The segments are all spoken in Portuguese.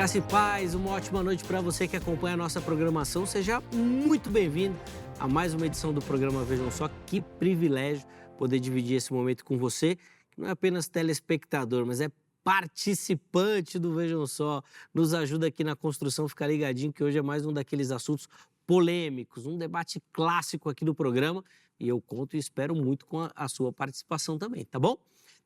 Graça e paz, uma ótima noite para você que acompanha a nossa programação. Seja muito bem-vindo a mais uma edição do programa Vejam Só. Que privilégio poder dividir esse momento com você, que não é apenas telespectador, mas é participante do Vejam Só. Nos ajuda aqui na construção, fica ligadinho que hoje é mais um daqueles assuntos polêmicos, um debate clássico aqui do programa e eu conto e espero muito com a sua participação também, tá bom?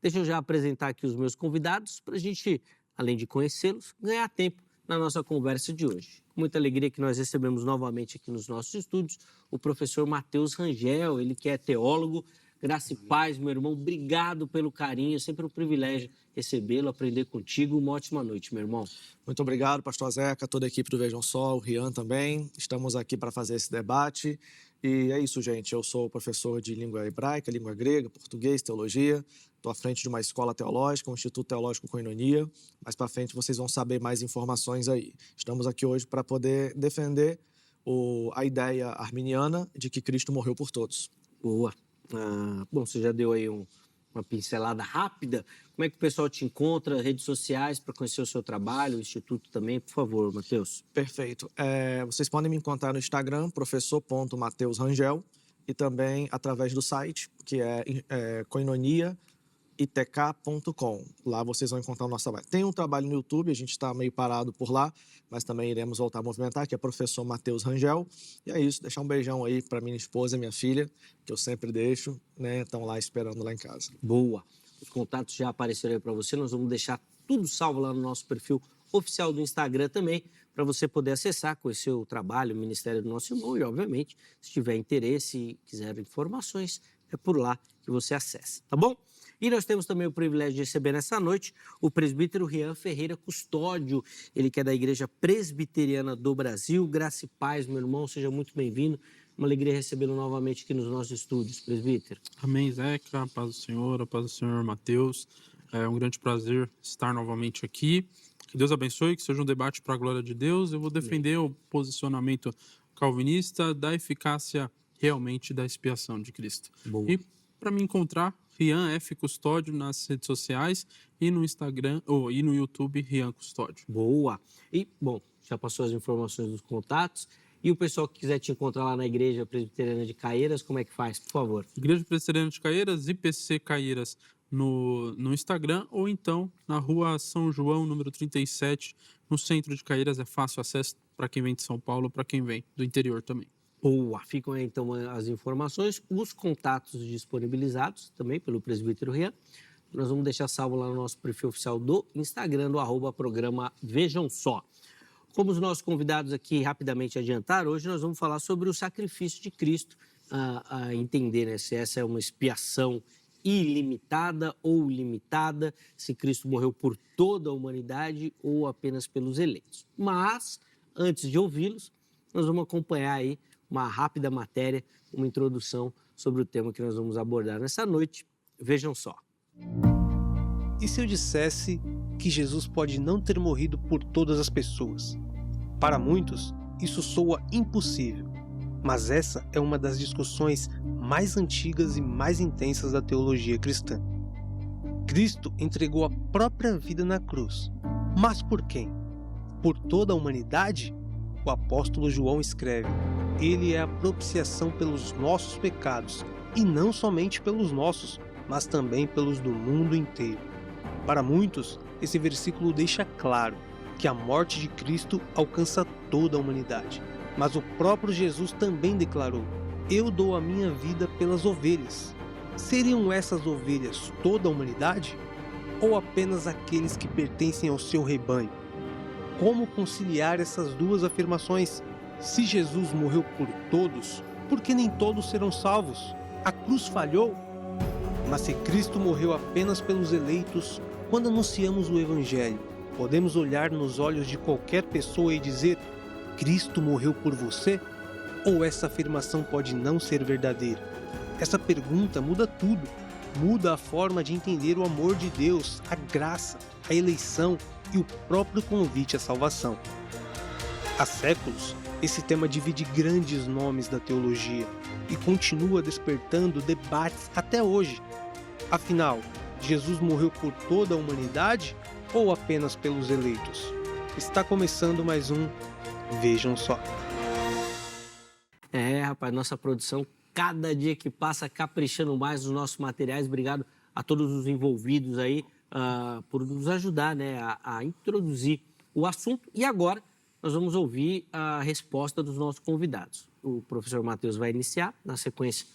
Deixa eu já apresentar aqui os meus convidados para a gente, além de conhecê-los, ganhar tempo na nossa conversa de hoje. Com muita alegria que nós recebemos novamente aqui nos nossos estúdios o professor Matheus Rangel, ele que é teólogo. Graça e paz, meu irmão, obrigado pelo carinho, é sempre um privilégio recebê-lo, aprender contigo. Uma ótima noite, meu irmão. Muito obrigado, pastor Zeca, toda a equipe do Vejam Só, o Rian também. Estamos aqui para fazer esse debate. E é isso, gente. Eu sou professor de língua hebraica, língua grega, português, teologia. Estou à frente de uma escola teológica, um Instituto Teológico Koinonia. Mais para frente vocês vão saber mais informações aí. Estamos aqui hoje para poder defender a ideia arminiana de que Cristo morreu por todos. Boa. Bom, você já deu aí uma pincelada rápida. Como é que o pessoal te encontra? Redes sociais para conhecer o seu trabalho, o Instituto também, por favor, Matheus. Perfeito. Vocês podem me encontrar no Instagram, professor.mateusrangel, e também através do site, que é koinoniaitk.com. Lá vocês vão encontrar o nosso trabalho. Tem um trabalho no YouTube, a gente está meio parado por lá, mas também iremos voltar a movimentar, que é professor Matheus Rangel. E é isso, deixar um beijão aí para minha esposa e minha filha, que eu sempre deixo, né? Estão lá esperando lá em casa. Boa. Os contatos já apareceram aí para você, nós vamos deixar tudo salvo lá no nosso perfil oficial do Instagram também, para você poder acessar, conhecer o trabalho, o ministério do nosso irmão e, obviamente, se tiver interesse e quiser informações, é por lá que você acessa, tá bom? E nós temos também o privilégio de receber nessa noite o presbítero Rian Ferreira Custódio, ele que é da Igreja Presbiteriana do Brasil. Graça e paz, meu irmão, seja muito bem-vindo. Uma alegria recebê-lo novamente aqui nos nossos estúdios, presbítero. Amém, Zeca, a paz do Senhor Matheus. É um grande prazer estar novamente aqui. Que Deus abençoe, que seja um debate para a glória de Deus. Eu vou defender o posicionamento calvinista da eficácia realmente da expiação de Cristo. Boa. E para me encontrar, Rian F. Custódio nas redes sociais e no Instagram e no YouTube, Rian Custódio. Boa. E, bom, já passou as informações dos contatos. E o pessoal que quiser te encontrar lá na Igreja Presbiteriana de Caieiras, como é que faz, por favor? Igreja Presbiteriana de Caieiras, IPC Caieiras no Instagram, ou então na rua São João, número 37, no centro de Caieiras. É fácil acesso para quem vem de São Paulo, para quem vem do interior também. Boa, ficam aí então as informações, os contatos disponibilizados também pelo presbítero Rian. Nós vamos deixar salvo lá no nosso perfil oficial do Instagram, do @programa Vejam Só. Como os nossos convidados aqui rapidamente adiantaram, hoje nós vamos falar sobre o sacrifício de Cristo, a entender, né, se essa é uma expiação ilimitada ou limitada, se Cristo morreu por toda a humanidade ou apenas pelos eleitos. Mas, antes de ouvi-los, nós vamos acompanhar aí uma rápida matéria, uma introdução sobre o tema que nós vamos abordar nessa noite. Vejam só. E se eu dissesse que Jesus pode não ter morrido por todas as pessoas? Para muitos, isso soa impossível, mas essa é uma das discussões mais antigas e mais intensas da teologia cristã. Cristo entregou a própria vida na cruz, mas por quem? Por toda a humanidade? O apóstolo João escreve: ele é a propiciação pelos nossos pecados, e não somente pelos nossos, mas também pelos do mundo inteiro. Para muitos, esse versículo deixa claro que a morte de Cristo alcança toda a humanidade. Mas o próprio Jesus também declarou: eu dou a minha vida pelas ovelhas. Seriam essas ovelhas toda a humanidade? Ou apenas aqueles que pertencem ao seu rebanho? Como conciliar essas duas afirmações? Se Jesus morreu por todos, por que nem todos serão salvos? A cruz falhou? Mas se Cristo morreu apenas pelos eleitos, quando anunciamos o Evangelho, podemos olhar nos olhos de qualquer pessoa e dizer: Cristo morreu por você? Ou essa afirmação pode não ser verdadeira? Essa pergunta muda tudo. Muda a forma de entender o amor de Deus, a graça, a eleição e o próprio convite à salvação. Há séculos, esse tema divide grandes nomes da teologia e continua despertando debates até hoje. Afinal, Jesus morreu por toda a humanidade ou apenas pelos eleitos? Está começando mais um Vejam Só. Rapaz, nossa produção, cada dia que passa, caprichando mais nos nossos materiais. Obrigado a todos os envolvidos aí por nos ajudar, né, a introduzir o assunto. E agora nós vamos ouvir a resposta dos nossos convidados. O professor Matheus vai iniciar, na sequência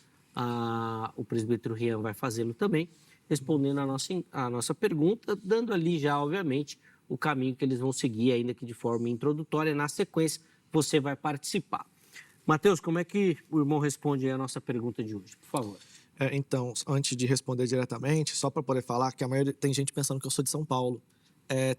o presbítero Rian vai fazê-lo também, respondendo a nossa pergunta, dando ali já, obviamente, o caminho que eles vão seguir, ainda que de forma introdutória. Na sequência, você vai participar. Matheus, como é que o irmão responde a nossa pergunta de hoje? Por favor. Então, antes de responder diretamente, só para poder falar que a maioria tem gente pensando que eu sou de São Paulo.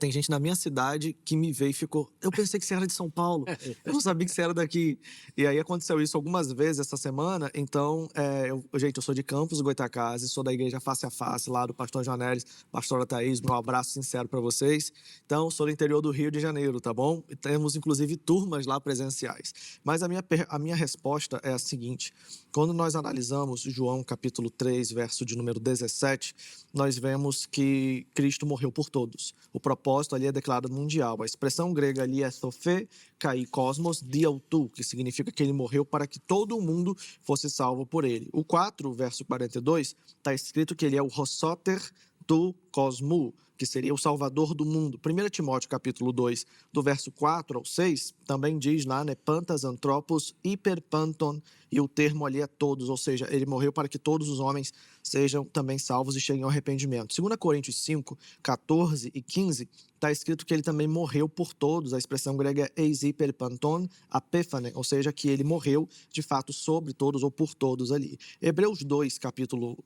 Tem gente na minha cidade que me veio e ficou... Eu pensei que você era de São Paulo, eu não sabia que você era daqui. E aí aconteceu isso algumas vezes essa semana. Então, eu sou de Campos, Goytacazes, sou da igreja Face a Face, lá do pastor Joanelis, pastora Thaís, meu abraço sincero para vocês. Então, sou do interior do Rio de Janeiro, tá bom? E temos, inclusive, turmas lá presenciais. Mas a minha resposta é a seguinte: quando nós analisamos João capítulo 3, verso de número 17, nós vemos que Cristo morreu por todos. O propósito ali é declarado mundial. A expressão grega ali é sophê, kai, cosmos, diautu, que significa que ele morreu para que todo o mundo fosse salvo por ele. O 4, verso 42, está escrito que ele é o Rossoter do Cosmo, que seria o Salvador do mundo. 1 Timóteo capítulo 2, do verso 4 ao 6, também diz lá, né, pantas antropos hiperpanton, e o termo ali é todos, ou seja, ele morreu para que todos os homens sejam também salvos e cheguem ao arrependimento. 2 Coríntios 5, 14 e 15, está escrito que ele também morreu por todos. A expressão grega é eis hiperpanton apéfane, ou seja, que ele morreu de fato sobre todos ou por todos ali. Hebreus 2, capítulo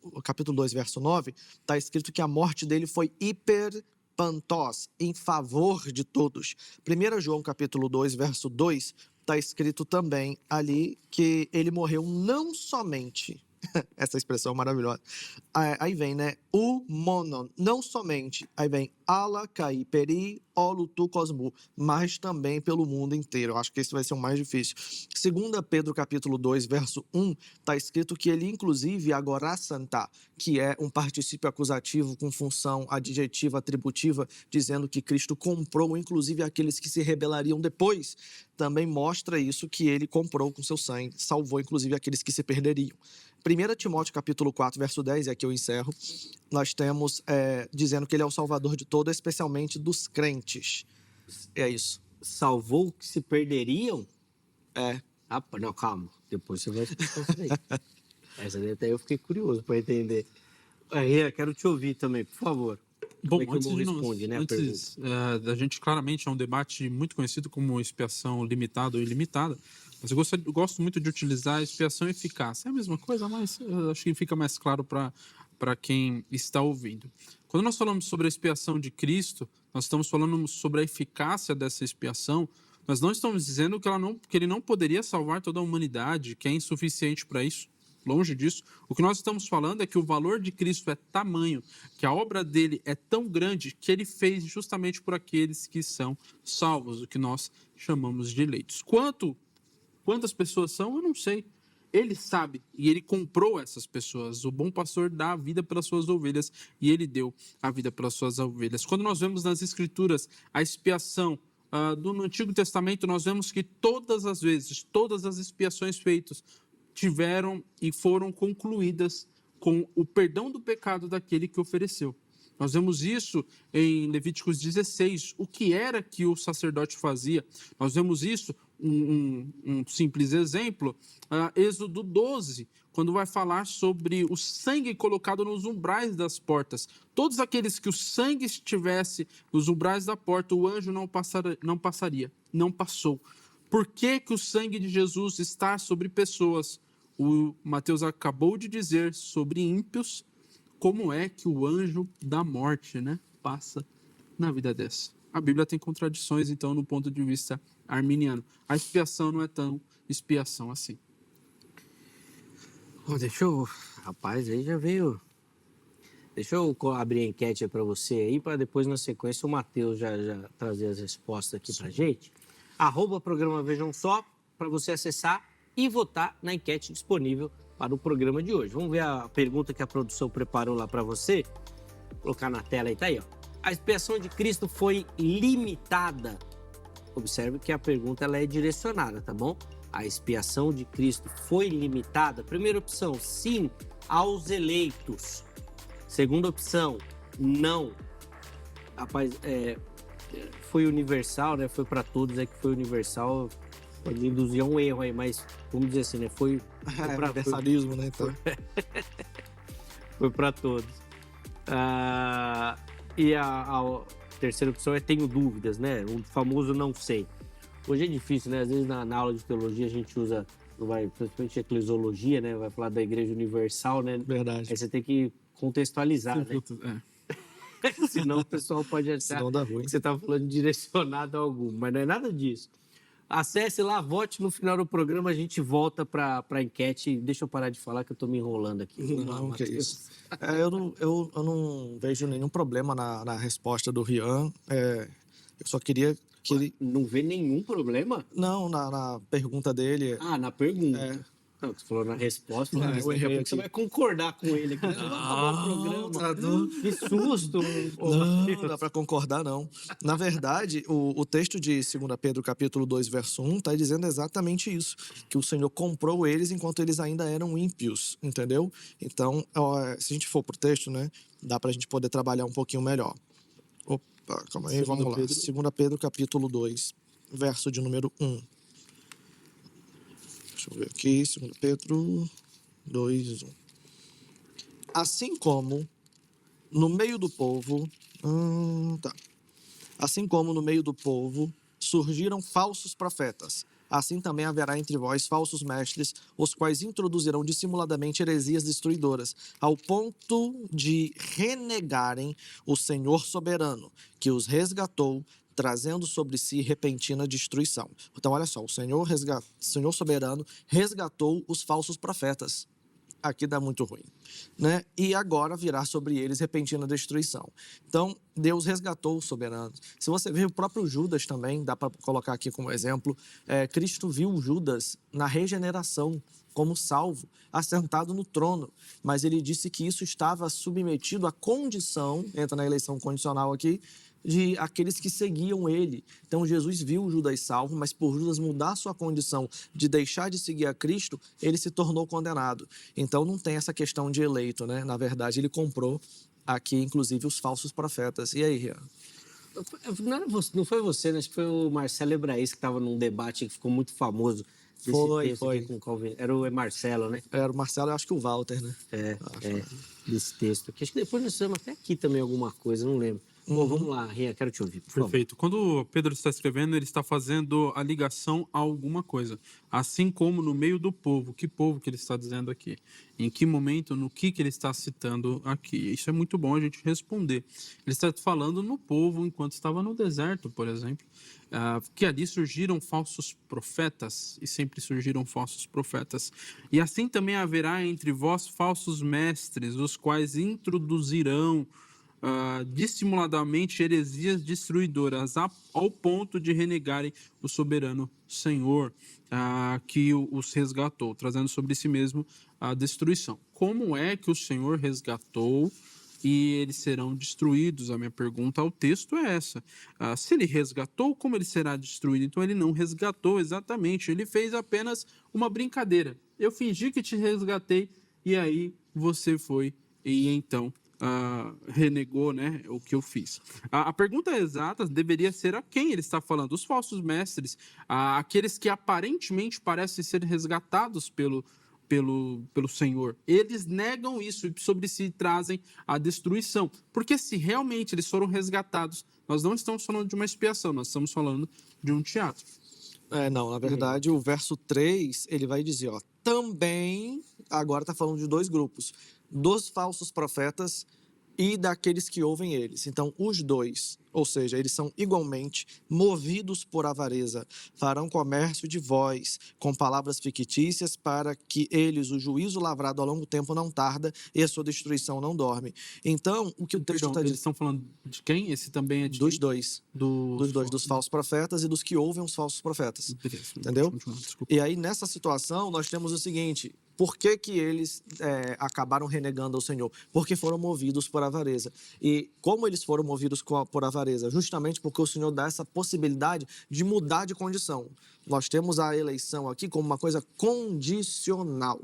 2, verso 9, está escrito que a morte dele foi hiperpantos, em favor de todos. 1 João capítulo 2, verso 2, está escrito também ali que ele morreu não somente... Essa expressão maravilhosa. Aí vem, né? O monon, não somente. Aí vem ala, kai, peri, olu, tu, cosmu, mas também pelo mundo inteiro. Eu acho que esse vai ser o mais difícil. 2 Pedro, capítulo 2, verso 1, está escrito que ele, inclusive, agora santa, que é um particípio acusativo com função adjetiva, atributiva, dizendo que Cristo comprou, inclusive, aqueles que se rebelariam depois. Também mostra isso, que ele comprou com seu sangue, salvou, inclusive, aqueles que se perderiam. 1 Timóteo capítulo 4, verso 10, e aqui eu encerro, nós temos dizendo que ele é o salvador de todos, especialmente dos crentes. É isso. Salvou que se perderiam? É. Não, calma. Depois você vai explicar isso daí. Essa daí até eu fiquei curioso para entender. Rian, quero te ouvir também, por favor. Bom, Como é que o irmão responde, né, antes da gente, claramente, é um debate muito conhecido como expiação limitada ou ilimitada, mas eu gosto muito de utilizar a expiação eficaz. É a mesma coisa, mas eu acho que fica mais claro para quem está ouvindo. Quando nós falamos sobre a expiação de Cristo, nós estamos falando sobre a eficácia dessa expiação. Nós não estamos dizendo que ele não poderia salvar toda a humanidade, que é insuficiente para isso. Longe disso. O que nós estamos falando é que o valor de Cristo é tamanho, que a obra dele é tão grande, que ele fez justamente por aqueles que são salvos, o que nós chamamos de eleitos. Quantas pessoas são, eu não sei. Ele sabe e ele comprou essas pessoas. O bom pastor dá a vida pelas suas ovelhas e ele deu a vida pelas suas ovelhas. Quando nós vemos nas Escrituras a expiação no Antigo Testamento, nós vemos que todas as vezes, todas as expiações feitas tiveram e foram concluídas com o perdão do pecado daquele que ofereceu. Nós vemos isso em Levíticos 16, o que era que o sacerdote fazia. Nós vemos isso, um simples exemplo, Êxodo 12, quando vai falar sobre o sangue colocado nos umbrais das portas. Todos aqueles que o sangue estivesse nos umbrais da porta, o anjo não passaria, não passou. Por que que o sangue de Jesus está sobre pessoas? O Mateus acabou de dizer sobre ímpios, como é que o anjo da morte, né, passa na vida dessa. A Bíblia tem contradições, então, no ponto de vista arminiano. A expiação não é tão expiação assim. Rapaz, aí já veio... Deixa eu abrir a enquete para você aí, para depois, na sequência, o Matheus já trazer as respostas aqui para a gente. @programa Vejam Só, para você acessar e votar na enquete disponível para o programa de hoje. Vamos ver a pergunta que a produção preparou lá para você. Vou colocar na tela aí, tá aí, ó. A expiação de Cristo foi limitada observe que a pergunta ela é direcionada, tá bom? A expiação de Cristo foi limitada? Primeira opção, sim, aos eleitos. Segunda opção, não. Rapaz, foi universal, né? Foi para todos, que foi universal. Pode induzir a um erro aí, mas vamos dizer assim, né? Foi para universalismo, né? Então. Foi para todos. E a terceira opção é tenho dúvidas, né? O famoso não sei. Hoje é difícil, né? Às vezes na aula de teologia a gente usa, principalmente eclesiologia, né? Vai falar da Igreja Universal, né? Verdade. Aí você tem que contextualizar, né? Senão o pessoal pode achar que você está falando direcionado a algum, mas não é nada disso. Acesse lá, vote no final do programa, a gente volta para a enquete. Deixa eu parar de falar que eu estou me enrolando aqui. Não, que é isso. Eu não vejo nenhum problema na resposta do Rian. Eu só queria que ele... Não vê nenhum problema? Não, na pergunta dele. Na pergunta. Não, você falou na resposta, você vai concordar com ele aqui. Não, que susto! Não dá para concordar, não. Na verdade, o texto de 2 Pedro, capítulo 2, verso 1, está dizendo exatamente isso, que o Senhor comprou eles enquanto eles ainda eram ímpios, entendeu? Então, se a gente for pro texto, né, dá para a gente poder trabalhar um pouquinho melhor. Opa, calma aí, vamos lá. 2 Pedro, capítulo 2, verso de número 1. Deixa eu ver aqui, 2 Pedro 2, 1. Assim como no meio do povo... Assim como no meio do povo surgiram falsos profetas, assim também haverá entre vós falsos mestres, os quais introduzirão dissimuladamente heresias destruidoras, ao ponto de renegarem o Senhor soberano, que os resgatou, trazendo sobre si repentina destruição. Então, olha só, o Senhor soberano resgatou os falsos profetas. Aqui dá muito ruim, né? E agora virá sobre eles repentina destruição. Então, Deus resgatou os soberanos. Se você ver o próprio Judas também, dá para colocar aqui como exemplo, Cristo viu Judas na regeneração, como salvo, assentado no trono. Mas ele disse que isso estava submetido à condição, entra na eleição condicional aqui, de aqueles que seguiam ele. Então, Jesus viu Judas salvo, mas por Judas mudar sua condição de deixar de seguir a Cristo, ele se tornou condenado. Então, não tem essa questão de eleito, né? Na verdade, ele comprou aqui, inclusive, os falsos profetas. E aí, Rian? Não foi você, né? Acho que foi o Marcelo Ebraís que estava num debate que ficou muito famoso. Foi. Era o Marcelo, né? Era o Marcelo, eu acho que o Walter, né? Desse texto aqui. Acho que depois nós fizemos até aqui também alguma coisa, não lembro. Bom, vamos lá, Rian, quero te ouvir, por favor. Perfeito. Quando Pedro está escrevendo, ele está fazendo a ligação a alguma coisa. Assim como no meio do povo. Que povo que ele está dizendo aqui? Em que momento, no que ele está citando aqui? Isso é muito bom a gente responder. Ele está falando no povo enquanto estava no deserto, por exemplo, que ali surgiram falsos profetas, e sempre surgiram falsos profetas. E assim também haverá entre vós falsos mestres, os quais introduzirão dissimuladamente heresias destruidoras, ao ponto de renegarem o soberano Senhor que os resgatou, trazendo sobre si mesmo a destruição. Como é que o Senhor resgatou e eles serão destruídos? A minha pergunta ao texto é essa. Se ele resgatou, como ele será destruído? Então ele não resgatou exatamente, ele fez apenas uma brincadeira. Eu fingi que te resgatei e aí você foi e então renegou, né, o que eu fiz. A pergunta exata deveria ser a quem ele está falando. Os falsos mestres, aqueles que aparentemente parecem ser resgatados pelo Senhor. Eles negam isso e sobre si trazem a destruição. Porque se realmente eles foram resgatados, nós não estamos falando de uma expiação, nós estamos falando de um teatro. Não, na verdade, o verso 3, ele vai dizer, também, agora está falando de dois grupos, dos falsos profetas e daqueles que ouvem eles. Então, os dois, ou seja, eles são igualmente movidos por avareza, farão comércio de vós com palavras fictícias para que eles, o juízo lavrado a longo tempo não tarda e a sua destruição não dorme. Então, o que o texto está dizendo... Eles estão falando de quem? Esse também é de dos quem? dois. Dos falsos profetas e dos que ouvem os falsos profetas. Beleza, entendeu? Desculpa. E aí, nessa situação, nós temos o seguinte... Por que eles acabaram renegando ao Senhor? Porque foram movidos por avareza. E como eles foram movidos por avareza, clareza, justamente porque o Senhor dá essa possibilidade de mudar de condição. Nós temos a eleição aqui como uma coisa condicional.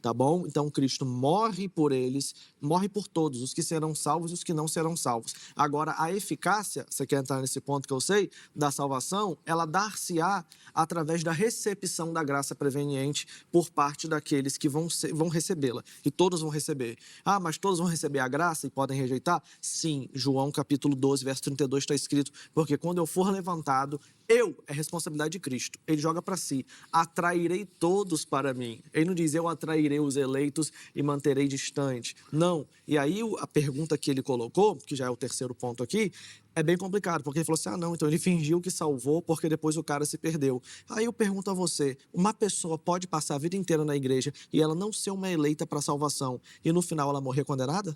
Tá bom? Então, Cristo morre por eles, morre por todos, os que serão salvos e os que não serão salvos. Agora, a eficácia, você quer entrar nesse ponto que eu sei, da salvação, ela dar-se-á através da recepção da graça preveniente por parte daqueles que vão recebê-la. E todos vão receber. Ah, mas todos vão receber a graça e podem rejeitar? Sim, João capítulo 12, verso 32 está escrito, porque quando eu for levantado, é responsabilidade de Cristo. Ele joga para si, atrairei todos para mim. Ele não diz, eu atrairei os eleitos e manterei distante. Não. E aí a pergunta que ele colocou, que já é o terceiro ponto aqui, é bem complicado, porque ele falou assim, não, então ele fingiu que salvou porque depois o cara se perdeu. Aí eu pergunto a você, uma pessoa pode passar a vida inteira na igreja e ela não ser uma eleita para salvação e no final ela morrer condenada?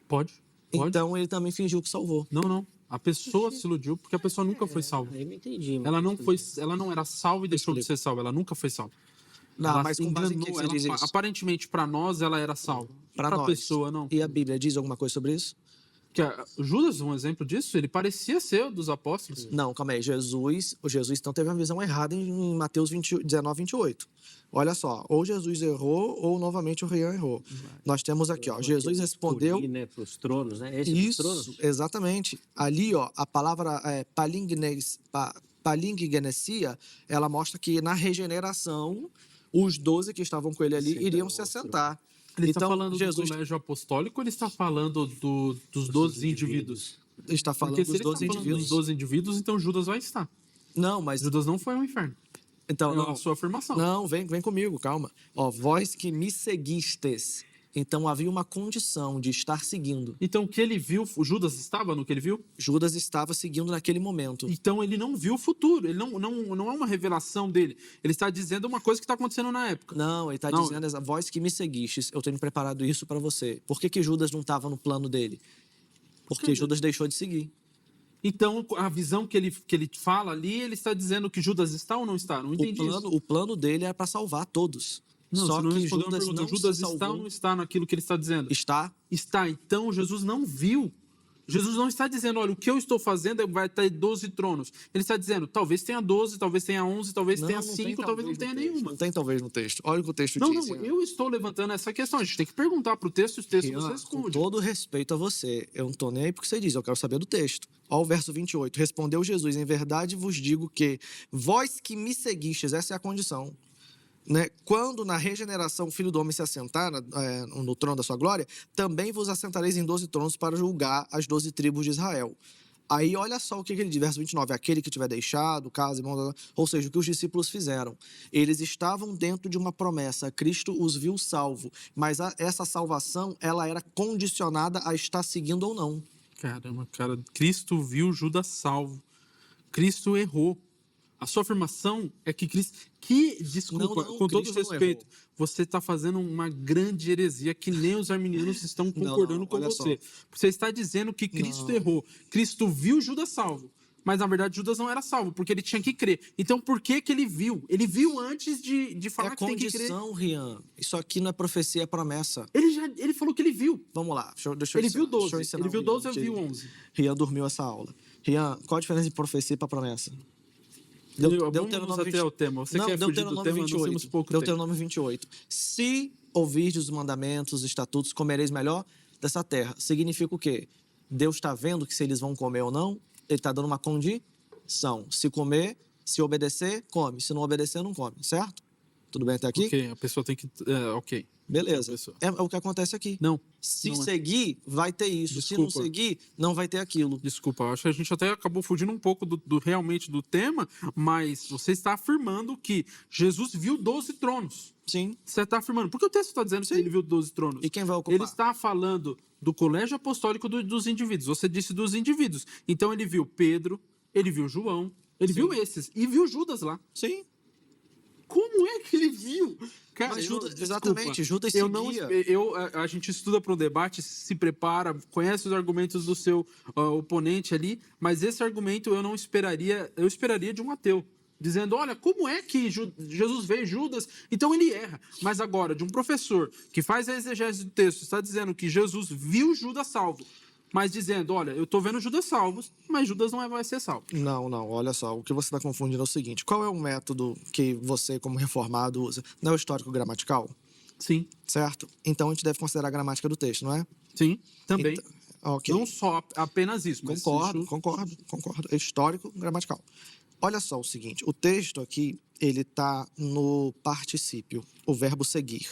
Pode. Então ele também fingiu que salvou. Não. A pessoa se iludiu porque a pessoa nunca foi salva. Eu não entendi. Ela não era salva e deixou de ser salva. Ela nunca foi salva. Não, Ela mas se com base em que enganou, você diz isso? Aparentemente, para nós, ela era salva. Para a nós. pessoa, não. E a Bíblia diz alguma coisa sobre isso? Judas, um exemplo disso, ele parecia ser dos apóstolos. Não, calma aí. O Jesus então teve uma visão errada em Mateus 19, 28. Olha só, ou Jesus errou ou novamente o Rian errou. Nós temos aqui, ó, Jesus respondeu... Para os tronos, né? Isso, exatamente. Ali, ó, a palavra palingenesia, ela mostra que na regeneração, os 12 que estavam com ele ali iriam se assentar. Ele então, está falando Jesus do colégio apostólico ou ele está falando dos 12 indivíduos? está falando Porque se dos ele 12 está falando indivíduos. dos 12 indivíduos, então Judas vai estar. Não, mas... Judas não foi ao inferno. Então, É não, a sua afirmação. Não, vem comigo, calma. Ó, vós que me seguistes. Então havia uma condição de estar seguindo. Então o que ele viu, o Judas estava no que ele viu? Judas estava seguindo naquele momento. Então ele não viu o futuro, ele não é uma revelação dele. Ele está dizendo uma coisa que está acontecendo na época. Não, ele está dizendo, vós que me seguistes, eu tenho preparado isso para você. Por que Judas não estava no plano dele? Porque Judas deixou de seguir. Então, a visão que ele fala ali, ele está dizendo que Judas está ou não está? Não entendi isso. O plano dele é para salvar todos. Não, Só você não que respondeu Judas uma pergunta. não Judas se está ou salvou. não está naquilo que ele está dizendo? Está. Está. Então, Jesus não viu. Jesus não está dizendo, olha, o que eu estou fazendo vai ter 12 tronos. Ele está dizendo, talvez tenha 12, talvez tenha 11, talvez tenha 5, talvez não tenha nenhuma. Não tem talvez no texto. Olha o que o texto Não, diz. eu estou levantando essa questão. A gente tem que perguntar para o texto, os textos Rian, nos com respondem. todo respeito a você, eu não estou nem aí porque você diz, eu quero saber do texto. Olha o verso 28. Respondeu Jesus, em verdade vos digo que vós que me seguistes, essa é a condição. Né? Quando na regeneração o Filho do Homem se assentar no trono da sua glória, também vos assentareis em 12 tronos para julgar as 12 tribos de Israel. Aí olha só o que ele diz, verso 29, aquele que tiver deixado, casa, irmão, ou seja, o que os discípulos fizeram. Eles estavam dentro de uma promessa, Cristo os viu salvo, mas essa salvação, ela era condicionada a estar seguindo ou não. Caramba, cara, Cristo viu Judas salvo. Cristo errou. A sua afirmação é que Cristo... Desculpa, Não, com todo Cristo não respeito, errou. você está fazendo uma grande heresia que nem os arminianos estão concordando com olha você. só. Você está dizendo que Cristo errou. Cristo viu Judas salvo. Mas, na verdade, Judas não era salvo, porque ele tinha que crer. Então, por que ele viu? Ele viu antes de falar que tem que crer. É condição, Rian. Isso aqui não é profecia, é promessa. Ele falou que ele viu. Vamos lá, deixa eu Ele ensinar, viu 12. deixa eu ensinar Ele o viu Rian 12 ou que viu 11? Rian dormiu essa aula. Rian, qual a diferença de profecia para promessa? Vamos até o tema. Você quer fugir do tema? Nós temos pouco tempo. Deuteronômio 28. Se ouvirdes os mandamentos, os estatutos, comereis melhor dessa terra. Significa o quê? Deus está vendo que se eles vão comer ou não, ele está dando uma condição. Se comer, se obedecer, come. Se não obedecer, não come. Certo? Tudo bem até aqui? Ok, a pessoa tem que... ok. Beleza. Pessoa. É o que acontece aqui. Não. Se não é. seguir, vai ter isso. Desculpa. Se não seguir, não vai ter aquilo. Desculpa, eu acho que a gente até acabou fugindo um pouco realmente do tema, mas você está afirmando que Jesus viu 12 tronos. Sim. Você está afirmando. Porque o texto está dizendo que ele viu 12 tronos. E quem vai ocupar? Ele está falando do colégio apostólico dos indivíduos. Você disse dos indivíduos. Então ele viu Pedro, ele viu João, ele viu esses. E viu Judas lá. Sim. Como é que ele viu? Cara, Mas Judas, desculpa, exatamente, Judas eu seguia. não, a gente estuda para um debate, se prepara, conhece os argumentos do seu oponente ali, mas esse argumento eu esperaria de um ateu. Dizendo, olha, como é que Jesus vê Judas? Então ele erra. Mas agora, de um professor que faz a exegese do texto, está dizendo que Jesus viu Judas salvo. mas dizendo, olha, eu tô vendo Judas salvo, mas Judas não vai ser salvo. Não, olha só, o que você está confundindo é o seguinte, qual é o método que você, como reformado, usa? Não é o histórico gramatical, Sim, certo? Então a gente deve considerar a gramática do texto, não é? sim, também. Então, ok. Não só apenas isso, mas Concordo. É histórico gramatical. Olha só o seguinte, o texto aqui, ele está no particípio, o verbo seguir.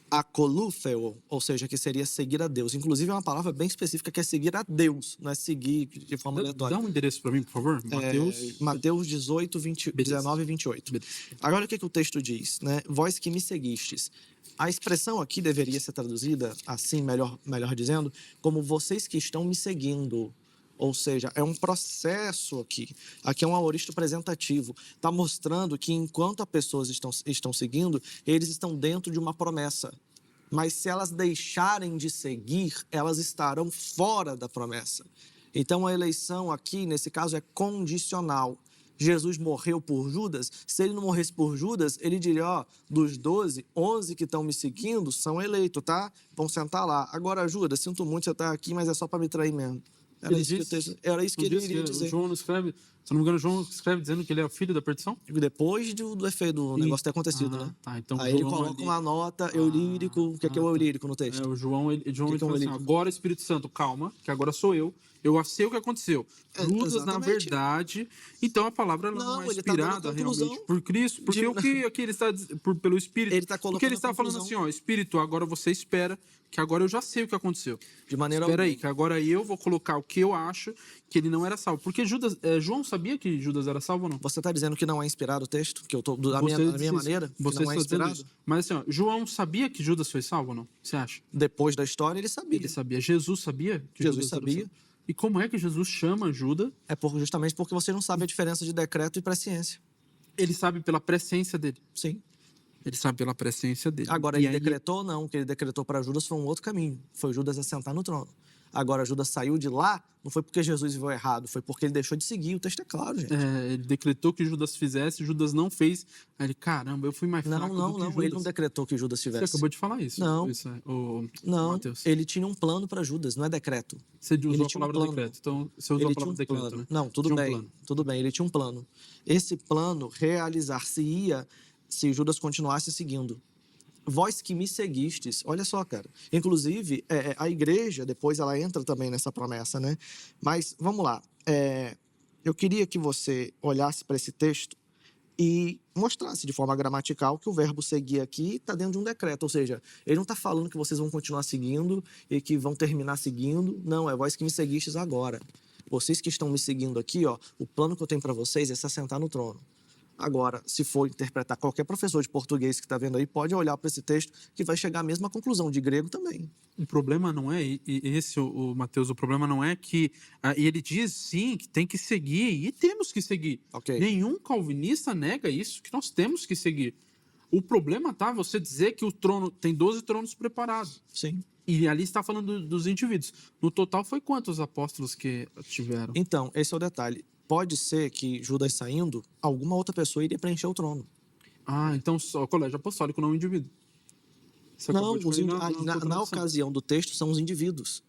Acolútheo, ou seja, que seria seguir a Deus. Inclusive, é uma palavra bem específica que é seguir a Deus, não é seguir de forma aleatória. Dá um endereço para mim, por favor. Mateus 18, 19 e 28. Beleza. Agora, o que o texto diz? Né? Vós que me seguistes. A expressão aqui deveria ser traduzida, assim, melhor dizendo, como vocês que estão me seguindo. Ou seja, é um processo aqui. Aqui é um aoristo apresentativo. Está mostrando que enquanto as pessoas estão seguindo, eles estão dentro de uma promessa. Mas se elas deixarem de seguir, elas estarão fora da promessa. Então a eleição aqui, nesse caso, é condicional. Jesus morreu por Judas. Se ele não morresse por Judas, ele diria, ó, dos 12, 11 que estão me seguindo são eleitos, tá? Vão sentar lá. Agora, Judas, sinto muito você estar aqui, mas é só para me trair mesmo. Era isso que ele iria dizer. João não escreve, se não me engano, João escreve dizendo que ele é o filho da perdição? Depois do efeito do negócio ter acontecido, né? Tá, então Aí ele coloca uma nota eurírico. O que é o eurírico no texto? O João ele fala assim, eurírico? agora Espírito Santo, calma, que agora sou eu sei o que aconteceu. Judas, na verdade, então a palavra não é ele tá dando a inspirada conclusão realmente por Cristo, porque o que aqui ele está pelo Espírito, Ele tá colocando porque ele a está falando conclusão. assim, ó, Espírito, agora você espera, que agora eu já sei o que aconteceu. De maneira Espera aí, alguma. que agora eu vou colocar o que eu acho que ele não era salvo. Porque João sabia que Judas era salvo ou não? Você está dizendo que não é inspirado o texto? Que eu tô da Você minha disse isso. maneira? Que Você não é está dizendo inspirado? isso. Mas assim, ó, João sabia que Judas foi salvo ou não? Você acha? Depois da história, ele sabia. Ele sabia. Jesus sabia que Jesus Judas era sabia. salvo? E como é que Jesus chama Judas? É justamente porque você não sabe a diferença de decreto e presciência. Ele sabe pela presciência dele. Sim. Ele sabe pela presciência dele. Agora, E ele aí- decretou não. O que ele decretou para Judas foi um outro caminho. Foi Judas assentar no trono. Agora, Judas saiu de lá, não foi porque Jesus viu errado, foi porque ele deixou de seguir. O texto é claro, gente. ele decretou que Judas fizesse, Judas não fez. Aí ele, caramba, eu fui mais fraco do que Judas. Ele não decretou que Judas Você tivesse. acabou de falar isso. Não. Isso o Não, Mateus. ele tinha um plano para Judas, não é decreto. Você usou ele a tinha um palavra plano. decreto. Então, você usou Ele a palavra tinha um decreto, plano. né? Não, tudo Tinha um bem, plano. tudo bem. Ele tinha um plano. Esse plano realizar-se-ia se Judas continuasse seguindo. Vós que me seguistes, olha só, cara. Inclusive, a igreja, depois ela entra também nessa promessa, né? Mas, vamos lá. Eu queria que você olhasse para esse texto e mostrasse de forma gramatical que o verbo seguir aqui está dentro de um decreto. Ou seja, ele não está falando que vocês vão continuar seguindo e que vão terminar seguindo. Não, é vós que me seguistes agora. Vocês que estão me seguindo aqui, ó, o plano que eu tenho para vocês é se assentar no trono. Agora, se for interpretar, qualquer professor de português que está vendo aí pode olhar para esse texto que vai chegar à mesma conclusão, de grego também. O problema não é esse, o Mateus, o problema não é que... E ele diz, sim, que tem que seguir, e temos que seguir. Ok. Nenhum calvinista nega isso, que nós temos que seguir. O problema tá você dizer que o trono tem 12 tronos preparados. Sim. E ali está falando dos indivíduos. No total, foi quantos apóstolos que tiveram? Então, esse é o detalhe. Pode ser que Judas saindo, alguma outra pessoa iria preencher o trono. Então só o colégio apostólico, não o indivíduo. Você Não, acabou de falar na contradição. ocasião do texto são os indivíduos.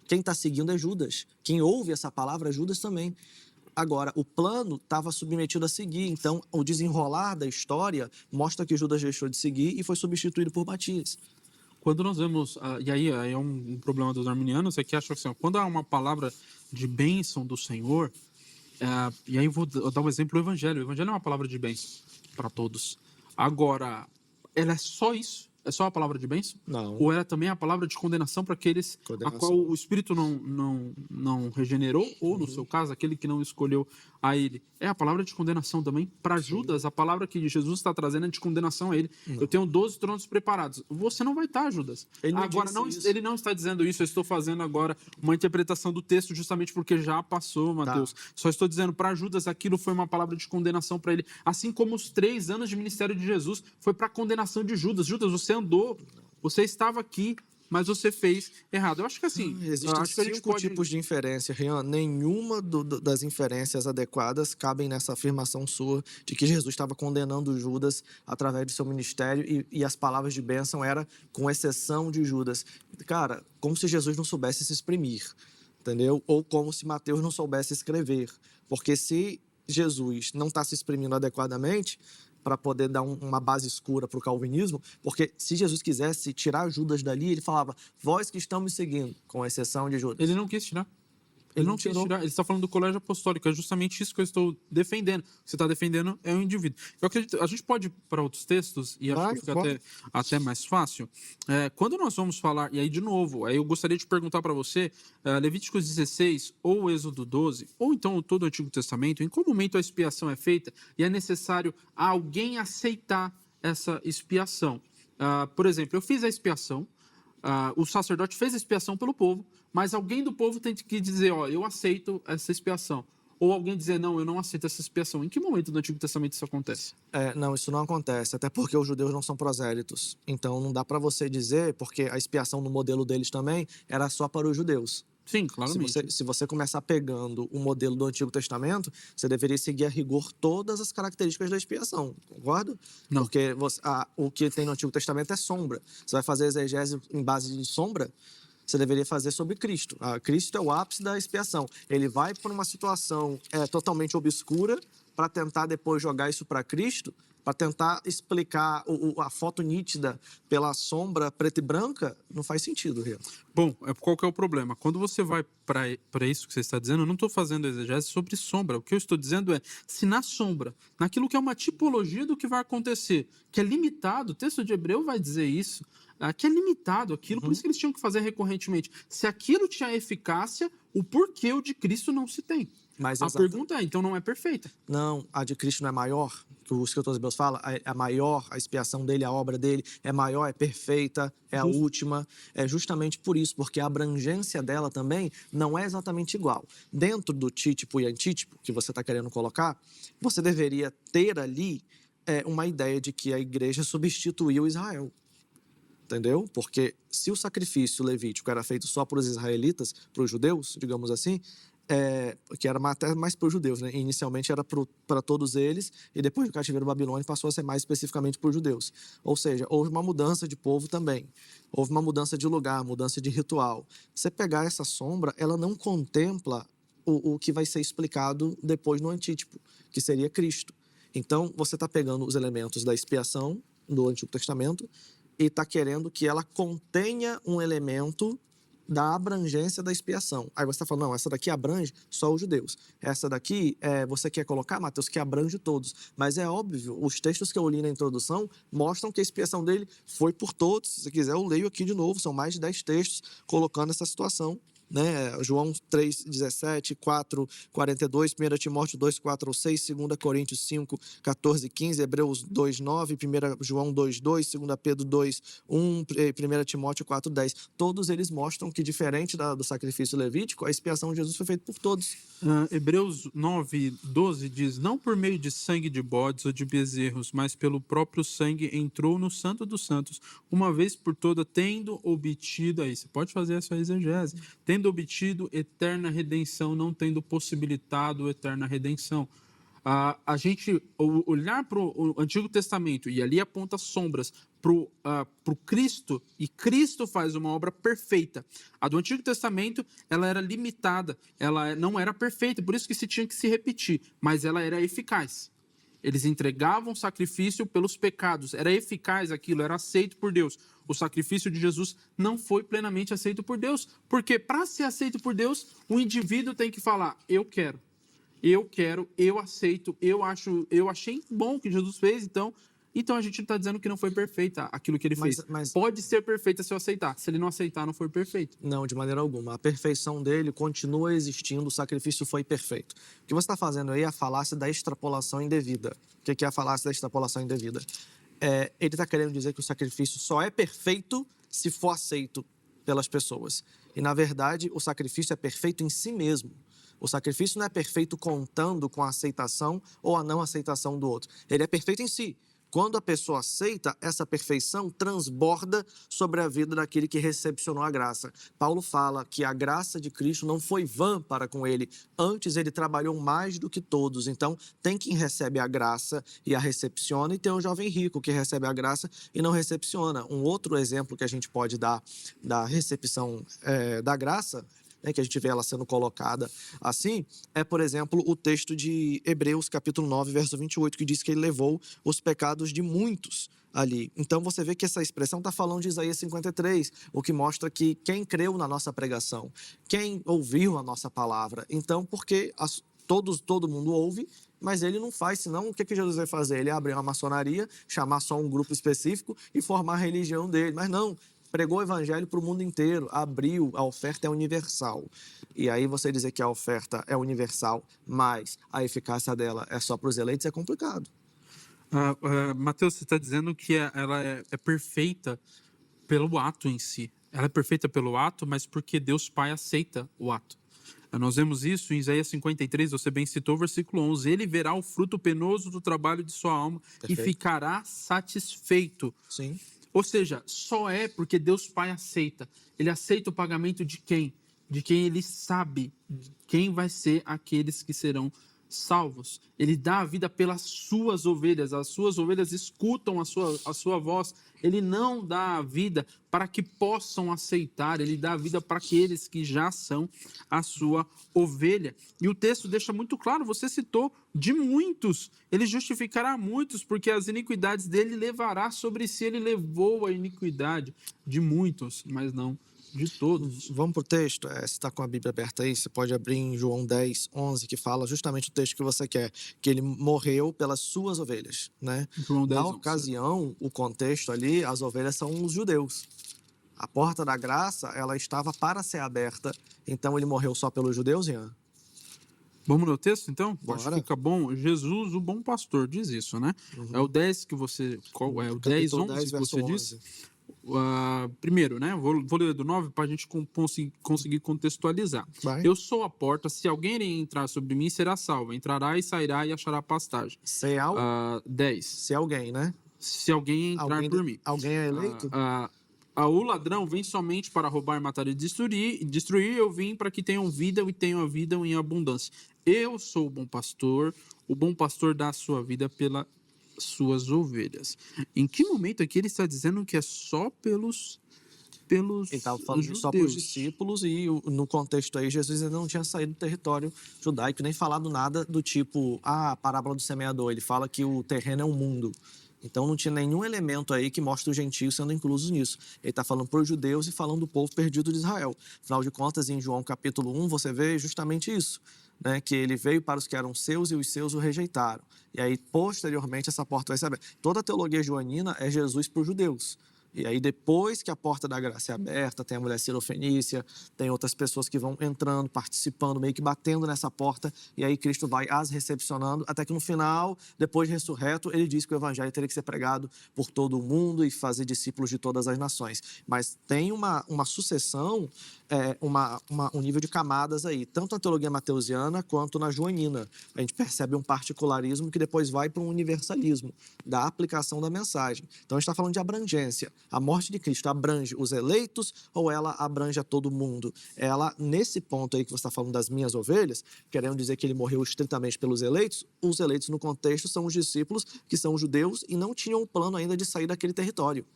Quem está seguindo é Judas. Quem ouve essa palavra é Judas também. Agora, o plano estava submetido a seguir. Então, o desenrolar da história mostra que Judas deixou de seguir e foi substituído por Matias. Quando nós vemos, e aí é um problema dos arminianos, é que acham assim, ó, quando há uma palavra de bênção do Senhor, e aí eu vou dar um exemplo do Evangelho. O Evangelho é uma palavra de bênção para todos. Agora, ela é só isso? É só a palavra de bênção? Não. Ou era também a palavra de condenação para aqueles a qual o Espírito não regenerou, ou no seu caso, aquele que não escolheu a ele? É a palavra de condenação também. Para Judas, a palavra que Jesus está trazendo é de condenação a ele. Eu tenho 12 tronos preparados. Você não vai estar, Judas. Agora, ele não está dizendo isso, eu estou fazendo agora uma interpretação do texto justamente porque já passou, Mateus. Só estou dizendo, para Judas, aquilo foi uma palavra de condenação para ele. Assim como os 3 anos de ministério de Jesus foi para a condenação de Judas. Judas, você andou, você estava aqui, mas você fez errado. Eu acho que assim... Existem acho que a gente 5 tipos de inferência, Rian. Nenhuma das inferências adequadas cabem nessa afirmação sua de que Jesus estava condenando Judas através do seu ministério e as palavras de bênção era com exceção de Judas. Cara, como se Jesus não soubesse se exprimir. entendeu? Ou como se Mateus não soubesse escrever. Porque se Jesus não está se exprimindo adequadamente para poder dar uma base escura para o calvinismo, porque se Jesus quisesse tirar Judas dali, ele falava, vós que estão me seguindo, com exceção de Judas. Ele não quis tirar. Ele Ele não quis tirou. tirar. Ele está falando do colégio apostólico. É justamente isso que eu estou defendendo. O que você está defendendo é o indivíduo. Eu acredito. A gente pode ir para outros textos e acho Vai, que fica bora. até mais fácil. Quando nós vamos falar, e aí de novo, aí eu gostaria de perguntar para você, Levíticos 16 ou Êxodo 12, ou então todo o Antigo Testamento, em qual momento a expiação é feita e é necessário alguém aceitar essa expiação? Por exemplo, eu fiz a expiação, o sacerdote fez a expiação pelo povo, mas alguém do povo tem que dizer, ó, eu aceito essa expiação. Ou alguém dizer, não, eu não aceito essa expiação. Em que momento do Antigo Testamento isso acontece? Não, isso não acontece, até porque os judeus não são prosélitos. Então não dá para você dizer, porque a expiação no modelo deles também era só para os judeus. Sim, claramente. Se você começar pegando o modelo do Antigo Testamento, você deveria seguir a rigor todas as características da expiação, concorda? Não. Porque o que tem no Antigo Testamento é sombra. Você vai fazer exegese em base de sombra, você deveria fazer sobre Cristo. Cristo é o ápice da expiação. Ele vai para uma situação totalmente obscura para tentar depois jogar isso para Cristo, para tentar explicar a foto nítida pela sombra preta e branca, não faz sentido, Rio. Bom, qual que é o problema? Quando você vai para isso que você está dizendo, eu não estou fazendo exegese sobre sombra. O que eu estou dizendo é, se na sombra, naquilo que é uma tipologia do que vai acontecer, que é limitado, o texto de Hebreu vai dizer isso, que é limitado aquilo, por isso que eles tinham que fazer recorrentemente. Se aquilo tinha eficácia, o porquê o de Cristo não se tem? Mas A pergunta é, então não é perfeita. Não, a de Cristo não é maior? O escritor de Hebreus fala, é maior, a expiação dele, a obra dele é maior, é perfeita, é a última. É justamente por isso, porque a abrangência dela também não é exatamente igual. Dentro do títipo e antítipo que você está querendo colocar, você deveria ter ali uma ideia de que a igreja substituiu Israel. Entendeu? Porque se o sacrifício levítico era feito só para os israelitas, para os judeus, digamos assim, que era até mais para os judeus, né? Inicialmente era para todos eles, e depois do cativeiro babilônico passou a ser mais especificamente para os judeus. Ou seja, houve uma mudança de povo também. Houve uma mudança de lugar, mudança de ritual. Você pegar essa sombra, ela não contempla o que vai ser explicado depois no antítipo, que seria Cristo. Então, você está pegando os elementos da expiação do Antigo Testamento e está querendo que ela contenha um elemento da abrangência da expiação. Aí você está falando, não, essa daqui abrange só os judeus. Essa daqui, você quer colocar, Mateus, que abrange todos. Mas é óbvio, os textos que eu li na introdução mostram que a expiação dele foi por todos. Se você quiser, eu leio aqui de novo, são mais de 10 textos colocando essa situação. Né? João 3:17, 4:42, 1 Timóteo 2:4-6, 2 Coríntios 5:14-15, Hebreus 2:9, 1 João 2:2, 2 Pedro 2:1, 1 Timóteo 4:10. Todos eles mostram que, diferente do sacrifício levítico, a expiação de Jesus foi feita por todos. Hebreus 9:12 diz, não por meio de sangue de bodes ou de bezerros, mas pelo próprio sangue entrou no Santo dos Santos, uma vez por toda, tendo obtido, aí você pode fazer essa exegese, tendo obtido eterna redenção, não tendo possibilitado eterna redenção. A gente olhar para o Antigo Testamento, e ali aponta sombras, para o Cristo, e Cristo faz uma obra perfeita. A do Antigo Testamento, ela era limitada, ela não era perfeita, por isso que se tinha que se repetir, mas ela era eficaz. Eles entregavam sacrifício pelos pecados, era eficaz aquilo, era aceito por Deus. O sacrifício de Jesus não foi plenamente aceito por Deus, porque para ser aceito por Deus, o indivíduo tem que falar, eu quero, eu aceito, eu achei bom o que Jesus fez, então a gente está dizendo que não foi perfeita aquilo que ele fez. Mas pode ser perfeita se eu aceitar, se ele não aceitar, não foi perfeito. Não, de maneira alguma. A perfeição dele continua existindo, o sacrifício foi perfeito. O que você está fazendo aí é a falácia da extrapolação indevida. O que é a falácia da extrapolação indevida? Ele está querendo dizer que o sacrifício só é perfeito se for aceito pelas pessoas. E, na verdade, o sacrifício é perfeito em si mesmo. O sacrifício não é perfeito contando com a aceitação ou a não aceitação do outro. Ele é perfeito em si. Quando a pessoa aceita, essa perfeição transborda sobre a vida daquele que recepcionou a graça. Paulo fala que a graça de Cristo não foi vã para com ele. Antes, ele trabalhou mais do que todos. Então, tem quem recebe a graça e a recepciona, e tem o jovem rico que recebe a graça e não recepciona. Um outro exemplo que a gente pode dar da recepção da graça né, que a gente vê ela sendo colocada assim, é, por exemplo, o texto de Hebreus, capítulo 9, verso 28, que diz que ele levou os pecados de muitos ali. Então, você vê que essa expressão está falando de Isaías 53, o que mostra que quem creu na nossa pregação, quem ouviu a nossa palavra. Então, porque todo mundo ouve, mas ele não faz, senão o que Jesus vai fazer? Ele abre uma maçonaria, chamar só um grupo específico e formar a religião dele. Mas não, pregou o evangelho para o mundo inteiro, abriu, a oferta é universal. E aí você dizer que a oferta é universal, mas a eficácia dela é só para os eleitos, é complicado. Mateus, você está dizendo que ela é perfeita pelo ato em si. Ela é perfeita pelo ato, mas porque Deus Pai aceita o ato. Nós vemos isso em Isaías 53, você bem citou, versículo 11. Ele verá o fruto penoso do trabalho de sua alma. Perfeito. E ficará satisfeito. Sim. Ou seja, só é porque Deus Pai aceita. Ele aceita o pagamento de quem? De quem ele sabe quem vai ser aqueles que serão salvos. Ele dá a vida pelas suas ovelhas. As suas ovelhas escutam a sua voz. Ele não dá a vida para que possam aceitar. Ele dá a vida para aqueles que já são a sua ovelha. E o texto deixa muito claro, você citou, de muitos. Ele justificará muitos, porque as iniquidades dele levará sobre si. Ele levou a iniquidade de muitos, mas não de todos. Vamos para o texto? Você está com a Bíblia aberta aí? Você pode abrir em João 10, 11, que fala justamente o texto que você quer, que ele morreu pelas suas ovelhas, né? João 10, Na ocasião, o contexto ali, as ovelhas são os judeus. A porta da graça, ela estava para ser aberta, então ele morreu só pelos judeus, Ian? Vamos no texto, então? Bora. Acho que fica bom. Jesus, o bom pastor, diz isso, né? É o 10 que você... Qual é? O 10, 11 que você disse? Primeiro, né? Vou ler do 9 para a gente conseguir contextualizar. Vai. Eu sou a porta, se alguém entrar sobre mim, será salvo. Entrará e sairá e achará pastagem. 10. Se alguém, né? Se alguém entrar por mim. Alguém é eleito? O ladrão vem somente para roubar, matar e destruir. Eu vim para que tenham vida e tenham a vida em abundância. Eu sou o bom pastor dá a sua vida pelas suas ovelhas. Em que momento aqui ele está dizendo que é só pelos Ele estava falando judeus? só para os discípulos e no contexto aí Jesus ainda não tinha saído do território judaico, nem falado nada do tipo, a parábola do semeador. Ele fala que o terreno é um mundo. Então não tinha nenhum elemento aí que mostre os gentios sendo inclusos nisso. Ele está falando para os judeus e falando do povo perdido de Israel. Afinal de contas, em João capítulo 1, você vê justamente isso, né? Que ele veio para os que eram seus e os seus o rejeitaram. E aí, posteriormente, essa porta vai se abrir. Toda a teologia joanina é Jesus para os judeus. E aí, depois que a porta da graça é aberta, tem a mulher sirofenícia, tem outras pessoas que vão entrando, participando, meio que batendo nessa porta, e aí Cristo vai as recepcionando, até que no final, depois de ressurreto, ele diz que o evangelho teria que ser pregado por todo o mundo e fazer discípulos de todas as nações. Mas tem uma sucessão, um nível de camadas aí, tanto na teologia mateusiana quanto na joanina. A gente percebe um particularismo que depois vai para um universalismo da aplicação da mensagem. Então, a gente está falando de abrangência. A morte de Cristo abrange os eleitos ou ela abrange a todo mundo? Ela, nesse ponto aí que você está falando das minhas ovelhas, querendo dizer que ele morreu estritamente pelos eleitos, os eleitos no contexto são os discípulos que são judeus e não tinham o plano ainda de sair daquele território.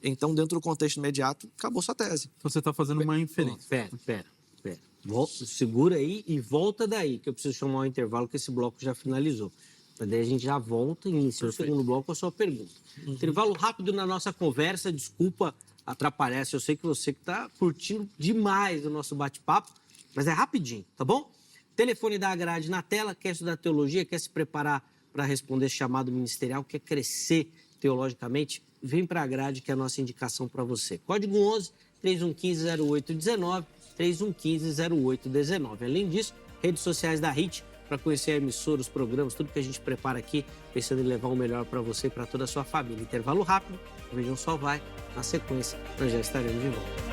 Então, dentro do contexto imediato, acabou sua tese. Você está fazendo uma inferência. Pera. Segura aí e volta daí, que eu preciso chamar um intervalo, que esse bloco já finalizou. Daí a gente já volta e inicia o segundo bloco com a sua pergunta. Intervalo rápido na nossa conversa, desculpa atrapalhar, eu sei que você está curtindo demais o nosso bate-papo, mas é rapidinho, tá bom? Telefone da grade na tela, quer estudar teologia, quer se preparar para responder esse chamado ministerial, quer crescer teologicamente, vem para a grade, que é a nossa indicação para você. Código 11 3115-0819, 3115-0819. Além disso, redes sociais da HIT, para conhecer a emissora, os programas, tudo que a gente prepara aqui, pensando em levar o melhor para você e para toda a sua família. Intervalo rápido, Vejam Só vai. Na sequência, nós já estaremos de volta.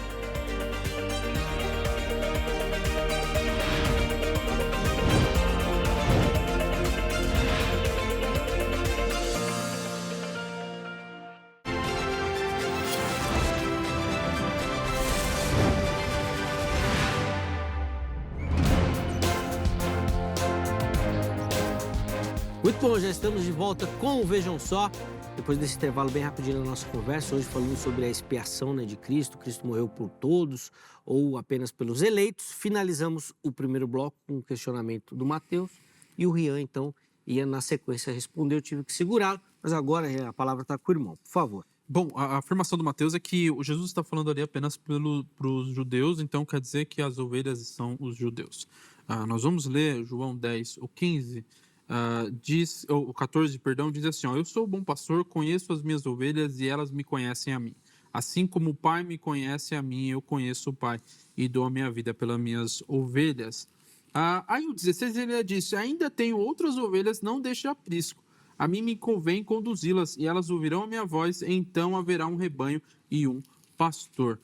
Muito bom, já estamos de volta com o Vejam Só. Depois desse intervalo bem rapidinho na nossa conversa, hoje falando sobre a expiação, né, de Cristo. Cristo morreu por todos ou apenas pelos eleitos. Finalizamos o primeiro bloco com um questionamento do Mateus e o Rian, então, ia na sequência responder. Eu tive que segurá-lo, mas agora a palavra está com o irmão, por favor. Bom, a afirmação do Mateus é que o Jesus está falando ali apenas para os judeus, então quer dizer que as ovelhas são os judeus. Nós vamos ler João 10, o 15, o 14, perdão, diz assim, ó, eu sou o bom pastor, conheço as minhas ovelhas e elas me conhecem a mim. Assim como o Pai me conhece a mim, eu conheço o Pai e dou a minha vida pelas minhas ovelhas. Aí o 16 ele disse, ainda tenho outras ovelhas, não deixe aprisco. A mim me convém conduzi-las, e elas ouvirão a minha voz, e então haverá um rebanho e um pastor.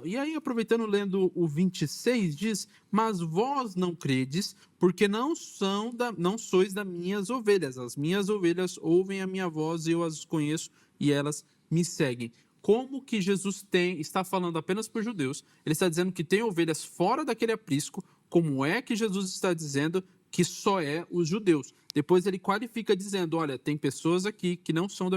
E aí, aproveitando, lendo o 26, diz, mas vós não credes, porque não sois das minhas ovelhas. As minhas ovelhas ouvem a minha voz, e eu as conheço, e elas me seguem. Como que Jesus está falando apenas para os judeus? Ele está dizendo que tem ovelhas fora daquele aprisco. Como é que Jesus está dizendo que só é os judeus? Depois ele qualifica dizendo, olha, tem pessoas aqui que não são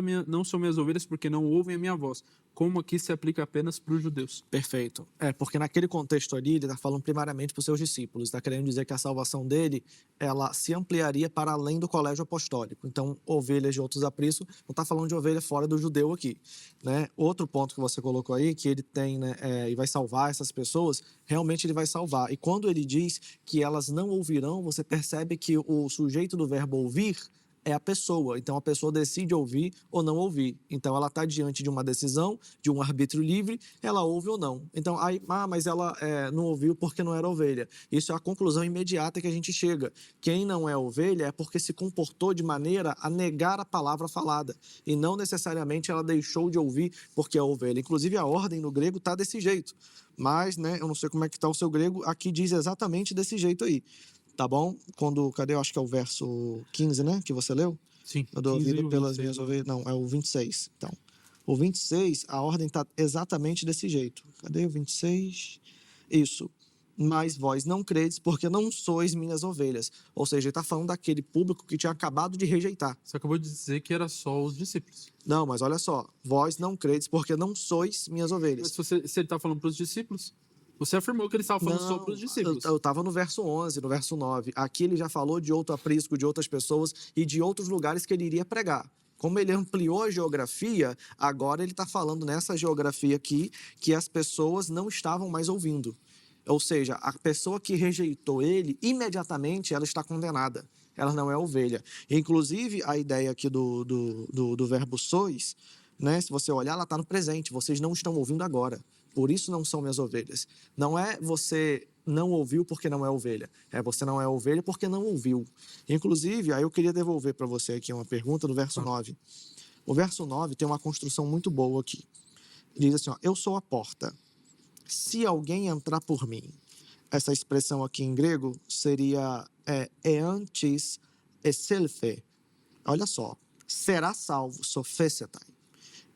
minhas ovelhas porque não ouvem a minha voz. Como aqui se aplica apenas para os judeus? Perfeito. Porque naquele contexto ali, ele está falando primariamente para os seus discípulos. Está querendo dizer que a salvação dele, ela se ampliaria para além do colégio apostólico. Então, ovelhas de outros apriscos, não está falando de ovelha fora do judeu aqui, né? Outro ponto que você colocou aí, que ele tem, né, e vai salvar essas pessoas, realmente ele vai salvar. E quando ele diz que elas não ouvirão, você percebe que o sujeito do verbo ouvir é a pessoa. Então, a pessoa decide ouvir ou não ouvir. Então, ela está diante de uma decisão, de um arbítrio livre, ela ouve ou não. Então, mas ela não ouviu porque não era ovelha. Isso é a conclusão imediata que a gente chega. Quem não é ovelha é porque se comportou de maneira a negar a palavra falada. E não necessariamente ela deixou de ouvir porque é ovelha. Inclusive, a ordem no grego está desse jeito. Mas, né, eu não sei como é que está o seu grego, aqui diz exatamente desse jeito aí. Tá bom? Cadê? Eu acho que é o verso 15, né? Que você leu? Sim. Eu dou vida pelas minhas ovelhas. Não, é o 26. Então, o 26, a ordem está exatamente desse jeito. Cadê o 26? Isso. Mas vós não credes porque não sois minhas ovelhas. Ou seja, ele está falando daquele público que tinha acabado de rejeitar. Você acabou de dizer que era só os discípulos. Não, mas olha só. Vós não credes porque não sois minhas ovelhas. Mas se ele está falando para os discípulos... Você afirmou que ele estava falando só para os discípulos. Eu estava no verso 11, no verso 9. Aqui ele já falou de outro aprisco, de outras pessoas e de outros lugares que ele iria pregar. Como ele ampliou a geografia, agora ele está falando nessa geografia aqui que as pessoas não estavam mais ouvindo. Ou seja, a pessoa que rejeitou ele, imediatamente ela está condenada. Ela não é ovelha. Inclusive, a ideia aqui do verbo sois, né, se você olhar, ela está no presente. Vocês não estão ouvindo agora. Por isso não são minhas ovelhas. Não é você não ouviu porque não é ovelha. É você não é ovelha porque não ouviu. Inclusive, aí eu queria devolver para você aqui uma pergunta do verso 9. O verso 9 tem uma construção muito boa aqui. Diz assim, ó, eu sou a porta. Se alguém entrar por mim. Essa expressão aqui em grego seria antes eselfe. Olha só. Será salvo, sophesetai.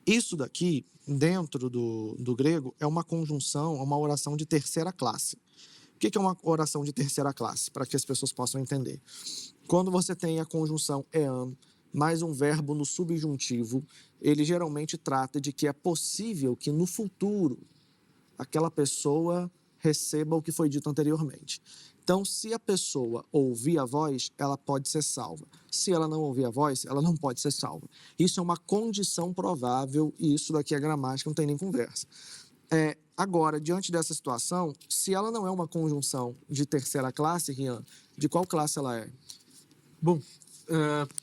Isso daqui, dentro do grego, é uma conjunção, uma oração de terceira classe. O que é uma oração de terceira classe? Para que as pessoas possam entender. Quando você tem a conjunção ean, mais um verbo no subjuntivo, ele geralmente trata de que é possível que no futuro aquela pessoa receba o que foi dito anteriormente. Então, se a pessoa ouvir a voz, ela pode ser salva. Se ela não ouvir a voz, ela não pode ser salva. Isso é uma condição provável e isso daqui é gramática, não tem nem conversa. Agora, diante dessa situação, se ela não é uma conjunção de terceira classe, Rian, de qual classe ela é? Bom,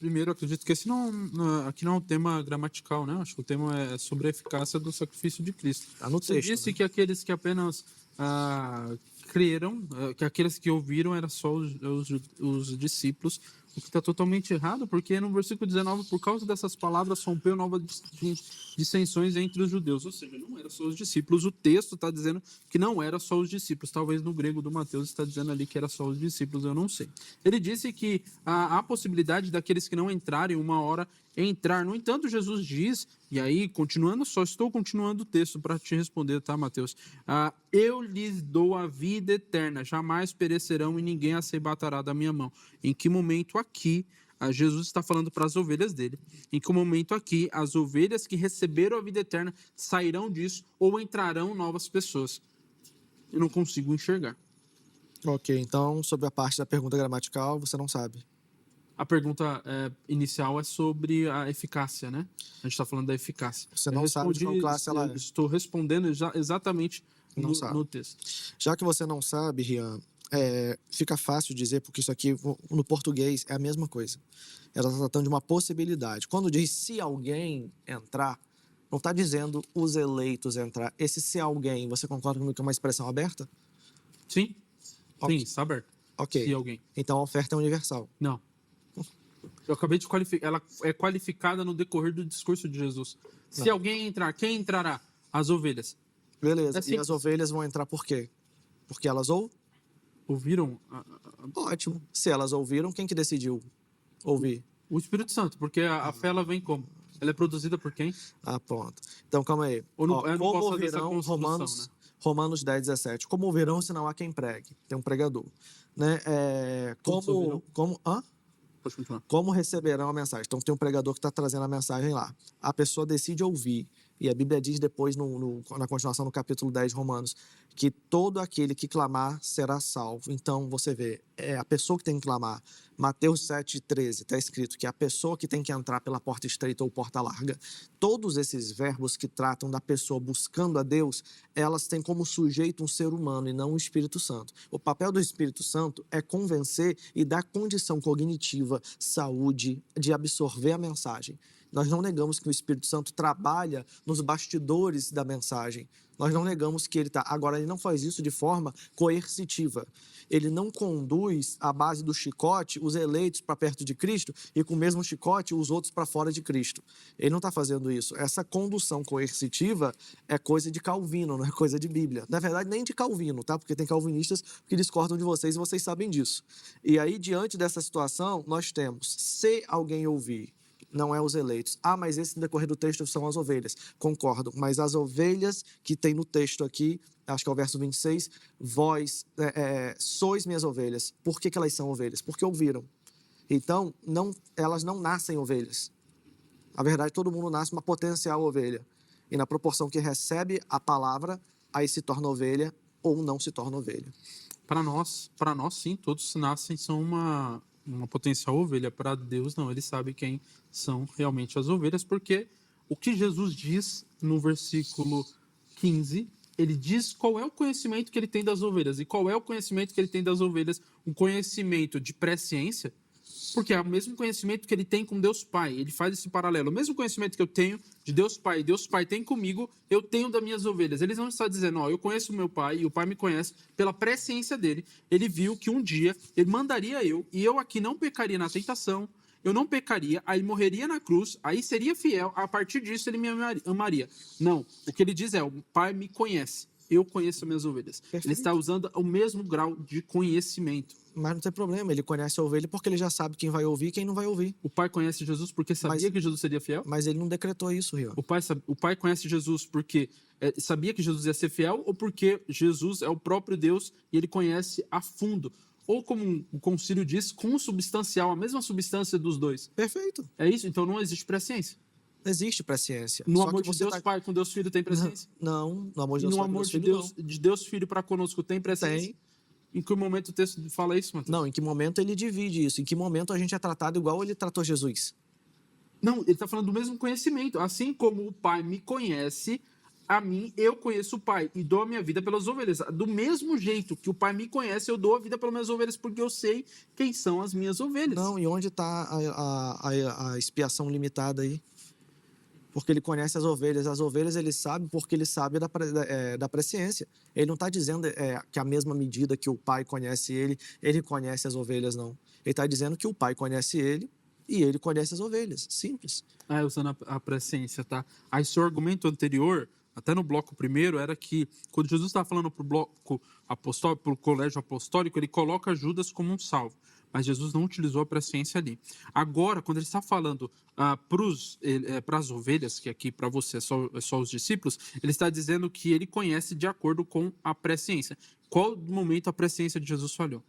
primeiro, eu acredito que aqui não é um tema gramatical, né? Acho que o tema é sobre a eficácia do sacrifício de Cristo. Tá no texto. Você disse, né? que aqueles que apenas creram, que aqueles que ouviram eram só os discípulos, o que está totalmente errado, porque no versículo 19, por causa dessas palavras, rompeu novas dissensões entre os judeus. Ou seja, não era só os discípulos. O texto está dizendo que não era só os discípulos. Talvez no grego do Mateus está dizendo ali que era só os discípulos, eu não sei. Ele disse que há possibilidade daqueles que não entrarem uma hora entrar. No entanto, Jesus diz, e aí, estou continuando o texto para te responder, tá, Mateus? Eu lhes dou a vida eterna, jamais perecerão e ninguém arrebatará da minha mão. Em que momento aqui Jesus está falando para as ovelhas dele, em que o momento aqui, as ovelhas que receberam a vida eterna sairão disso ou entrarão novas pessoas. Eu não consigo enxergar. Ok, então, sobre a parte da pergunta gramatical, você não sabe. A pergunta inicial é sobre a eficácia, né? A gente está falando da eficácia. Você não sabe de qual classe ela é. Estou respondendo exatamente Não sabe. no texto. Já que você não sabe, Rian, fica fácil dizer, porque isso aqui no português é a mesma coisa. Ela está tratando de uma possibilidade. Quando diz se alguém entrar, não está dizendo os eleitos entrar. Esse se alguém, você concorda comigo que é uma expressão aberta? Sim? Ok. Sim, está aberto. Ok. Se alguém. Então a oferta é universal. Não. Eu acabei de qualificar. Ela é qualificada no decorrer do discurso de Jesus. Se Não. alguém entrar, quem entrará? As ovelhas. Beleza. É E as ovelhas vão entrar por quê? Porque elas Ouviram Ótimo. Se elas ouviram, quem que decidiu ouvir? o Espírito Santo, porque a fé ela vem como? Ela é produzida por quem? Ah, pronto. Então, calma aí. Ou não, Ó, eu não como posso fazer essa ouvirão, construção, né? Romanos 10, 17. Como ouvirão, se não há quem pregue? Tem um pregador. Né? Todos ouvirão? Pode continuar. Como receberão a mensagem? Então, tem um pregador que está trazendo a mensagem lá. A pessoa decide ouvir. E a Bíblia diz depois, na continuação, no capítulo 10 de Romanos, que todo aquele que clamar será salvo. Então, você vê, é a pessoa que tem que clamar. Mateus 7,13, está escrito que é a pessoa que tem que entrar pela porta estreita ou porta larga. Todos esses verbos que tratam da pessoa buscando a Deus, elas têm como sujeito um ser humano e não o Espírito Santo. O papel do Espírito Santo é convencer e dar condição cognitiva, saúde, de absorver a mensagem. Nós não negamos que o Espírito Santo trabalha nos bastidores da mensagem. Nós não negamos que ele está. Agora, ele não faz isso de forma coercitiva. Ele não conduz, à base do chicote, os eleitos para perto de Cristo e, com o mesmo chicote, os outros para fora de Cristo. Ele não está fazendo isso. Essa condução coercitiva é coisa de Calvino, não é coisa de Bíblia. Na verdade, nem de Calvino, tá? Porque tem calvinistas que discordam de vocês e vocês sabem disso. E aí, diante dessa situação, nós temos, se alguém ouvir, não é os eleitos. Ah, mas esse no decorrer do texto são as ovelhas. Concordo. Mas as ovelhas que tem no texto aqui, acho que é o verso 26, vós sois minhas ovelhas. Por que elas são ovelhas? Porque ouviram. Então, elas não nascem ovelhas. Na verdade, todo mundo nasce uma potencial ovelha. E na proporção que recebe a palavra, aí se torna ovelha ou não se torna ovelha. Para nós, sim, todos nascem são uma potencial ovelha. Para Deus, não. Ele sabe quem são realmente as ovelhas, porque o que Jesus diz no versículo 15, ele diz qual é o conhecimento que ele tem das ovelhas. E qual é o conhecimento que ele tem das ovelhas? Um conhecimento de presciência, porque é o mesmo conhecimento que ele tem com Deus Pai. Ele faz esse paralelo. O mesmo conhecimento que eu tenho de Deus Pai, Deus Pai tem comigo, eu tenho das minhas ovelhas. Ele não está dizendo, eu conheço o meu Pai e o Pai me conhece pela presciência dele. Ele viu que um dia ele mandaria e eu aqui não pecaria na tentação, eu não pecaria, aí morreria na cruz, aí seria fiel, a partir disso ele me amaria. Não, o que ele diz é, o Pai me conhece, eu conheço as minhas ovelhas. Perfeito. Ele está usando o mesmo grau de conhecimento. Mas não tem problema, ele conhece a ovelha porque ele já sabe quem vai ouvir e quem não vai ouvir. O Pai conhece Jesus porque sabia que Jesus seria fiel? Mas ele não decretou isso, Rio. O Pai conhece Jesus porque sabia que Jesus ia ser fiel ou porque Jesus é o próprio Deus e ele conhece a fundo? Ou como o concílio diz, consubstancial, a mesma substância dos dois. Perfeito. É isso? Então não existe presciência. Existe presciência. No Só amor que de você Deus Pai com Deus Filho tem presciência? Não, no amor de E Deus no Pai com amor Deus de Filho, Deus, de Deus Filho para conosco tem presciência? Tem. Em que momento o texto fala isso, Matheus? Não, em que momento ele divide isso? Em que momento a gente é tratado igual ele tratou Jesus? Não, ele está falando do mesmo conhecimento. Assim como o Pai me conhece, a mim, eu conheço o Pai e dou a minha vida pelas ovelhas. Do mesmo jeito que o Pai me conhece, eu dou a vida pelas minhas ovelhas, porque eu sei quem são as minhas ovelhas. Não, e onde está a expiação limitada aí? Porque ele conhece as ovelhas ele sabe porque ele sabe da presciência. Ele não está dizendo que a mesma medida que o Pai conhece ele conhece as ovelhas, não. Ele está dizendo que o Pai conhece ele e ele conhece as ovelhas. Simples. Usando a presciência, tá? Aí seu argumento anterior, até no bloco primeiro, era que quando Jesus está falando para o bloco apostólico, para o colégio apostólico, ele coloca Judas como um salvo. Mas Jesus não utilizou a presciência ali. Agora, quando ele está falando para as ovelhas, que aqui para você é só os discípulos, ele está dizendo que ele conhece de acordo com a presciência. Qual momento a presciência de Jesus falhou?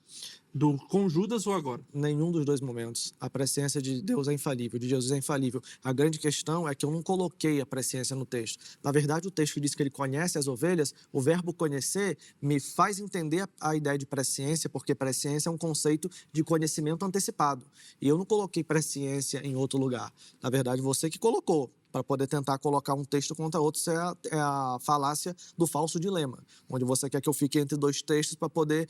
Com Judas ou agora? Nenhum dos dois momentos. A presciência de Deus é infalível, de Jesus é infalível. A grande questão é que eu não coloquei a presciência no texto. Na verdade, o texto diz que ele conhece as ovelhas. O verbo conhecer me faz entender a ideia de presciência, porque presciência é um conceito de conhecimento antecipado. E eu não coloquei presciência em outro lugar. Na verdade, você que colocou, para poder tentar colocar um texto contra outro. Isso é a falácia do falso dilema, onde você quer que eu fique entre dois textos para poder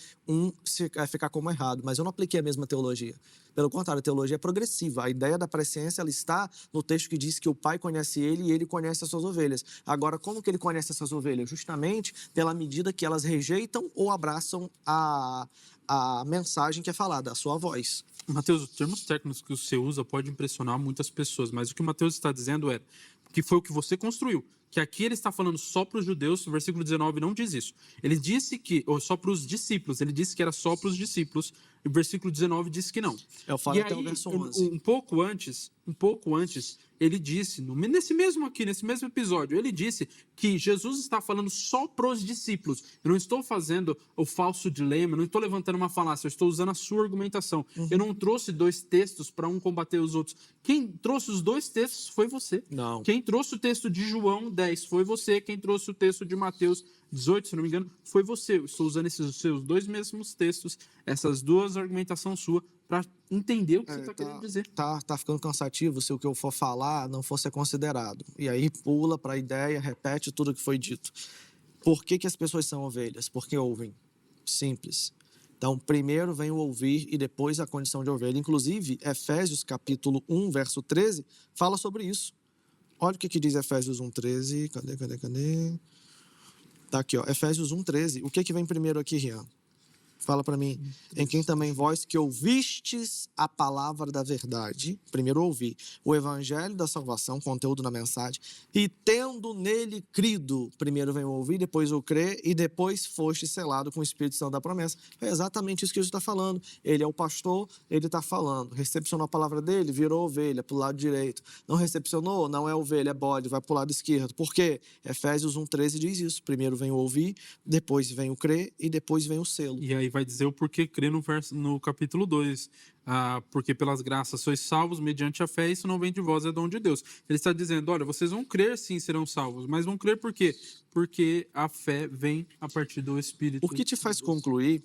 ficar como errado. Mas eu não apliquei a mesma teologia. Pelo contrário, a teologia é progressiva. A ideia da presciência ela está no texto que diz que o Pai conhece ele e ele conhece as suas ovelhas. Agora, como que ele conhece essas ovelhas? Justamente pela medida que elas rejeitam ou abraçam a mensagem que é falada, a sua voz. Mateus, os termos técnicos que você usa pode impressionar muitas pessoas, mas o que o Mateus está dizendo é que foi o que você construiu, que aqui ele está falando só para os judeus, o versículo 19 não diz isso. Ele disse que, ou só para os discípulos, ele disse que era só para os discípulos, e o versículo 19 diz que não. Eu falo e até aí, o verso 11. Um pouco antes, ele disse, nesse mesmo episódio, ele disse que Jesus está falando só para os discípulos. Eu não estou fazendo o falso dilema, eu não estou levantando uma falácia, eu estou usando a sua argumentação. Eu não trouxe dois textos para um combater os outros. Quem trouxe os dois textos foi você. Não. Quem trouxe o texto de João 10 foi você. Quem trouxe o texto de Mateus 18, se não me engano, foi você. Eu estou usando esses seus dois mesmos textos, essas duas argumentações suas, para entender o que você está querendo dizer. Tá ficando cansativo se o que eu for falar não for ser considerado. E aí pula para a ideia, repete tudo o que foi dito. Por que as pessoas são ovelhas? Porque ouvem. Simples. Então, primeiro vem o ouvir e depois a condição de ovelha. Inclusive, Efésios capítulo 1, verso 13, fala sobre isso. Olha o que diz Efésios 1, 13. Cadê? Tá aqui, ó. Efésios 1, 13. O que vem primeiro aqui, Rian? Fala para mim. Em quem também vós que ouvistes a palavra da verdade, primeiro ouvi o evangelho da salvação, conteúdo na mensagem, e tendo nele crido, primeiro vem o ouvir, depois o crer, e depois foste selado com o Espírito Santo da promessa. É exatamente isso que Jesus está falando. Ele é o pastor, ele está falando. Recepcionou a palavra dele, virou ovelha para o lado direito. Não recepcionou, não é ovelha, é bode, vai para o lado esquerdo. Por quê? Efésios 1,13 diz isso. Primeiro vem o ouvir, depois vem o crer, e depois vem o selo. E aí vai dizer o porquê crer no capítulo 2. Porque pelas graças sois salvos mediante a fé, isso não vem de vós, é dom de Deus. Ele está dizendo, olha, vocês vão crer sim, serão salvos, mas vão crer por quê? Porque a fé vem a partir do Espírito. O que te faz concluir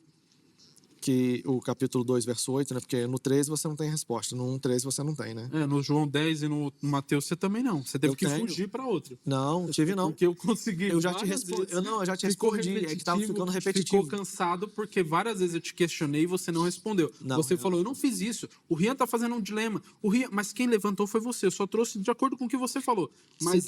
que o capítulo 2, verso 8, né? Porque no 13 você não tem resposta, no 1, 13 você não tem, né? No João 10 e no Mateus você também não. Você teve que fugir para outro. Não, tive não. Porque eu consegui. Eu já te respondi. Eu já te respondi. É que estava ficando repetitivo. Ficou cansado porque várias vezes eu te questionei e você não respondeu. Você falou, eu não fiz isso. O Rian está fazendo um dilema. Mas quem levantou foi você. Eu só trouxe de acordo com o que você falou. Mas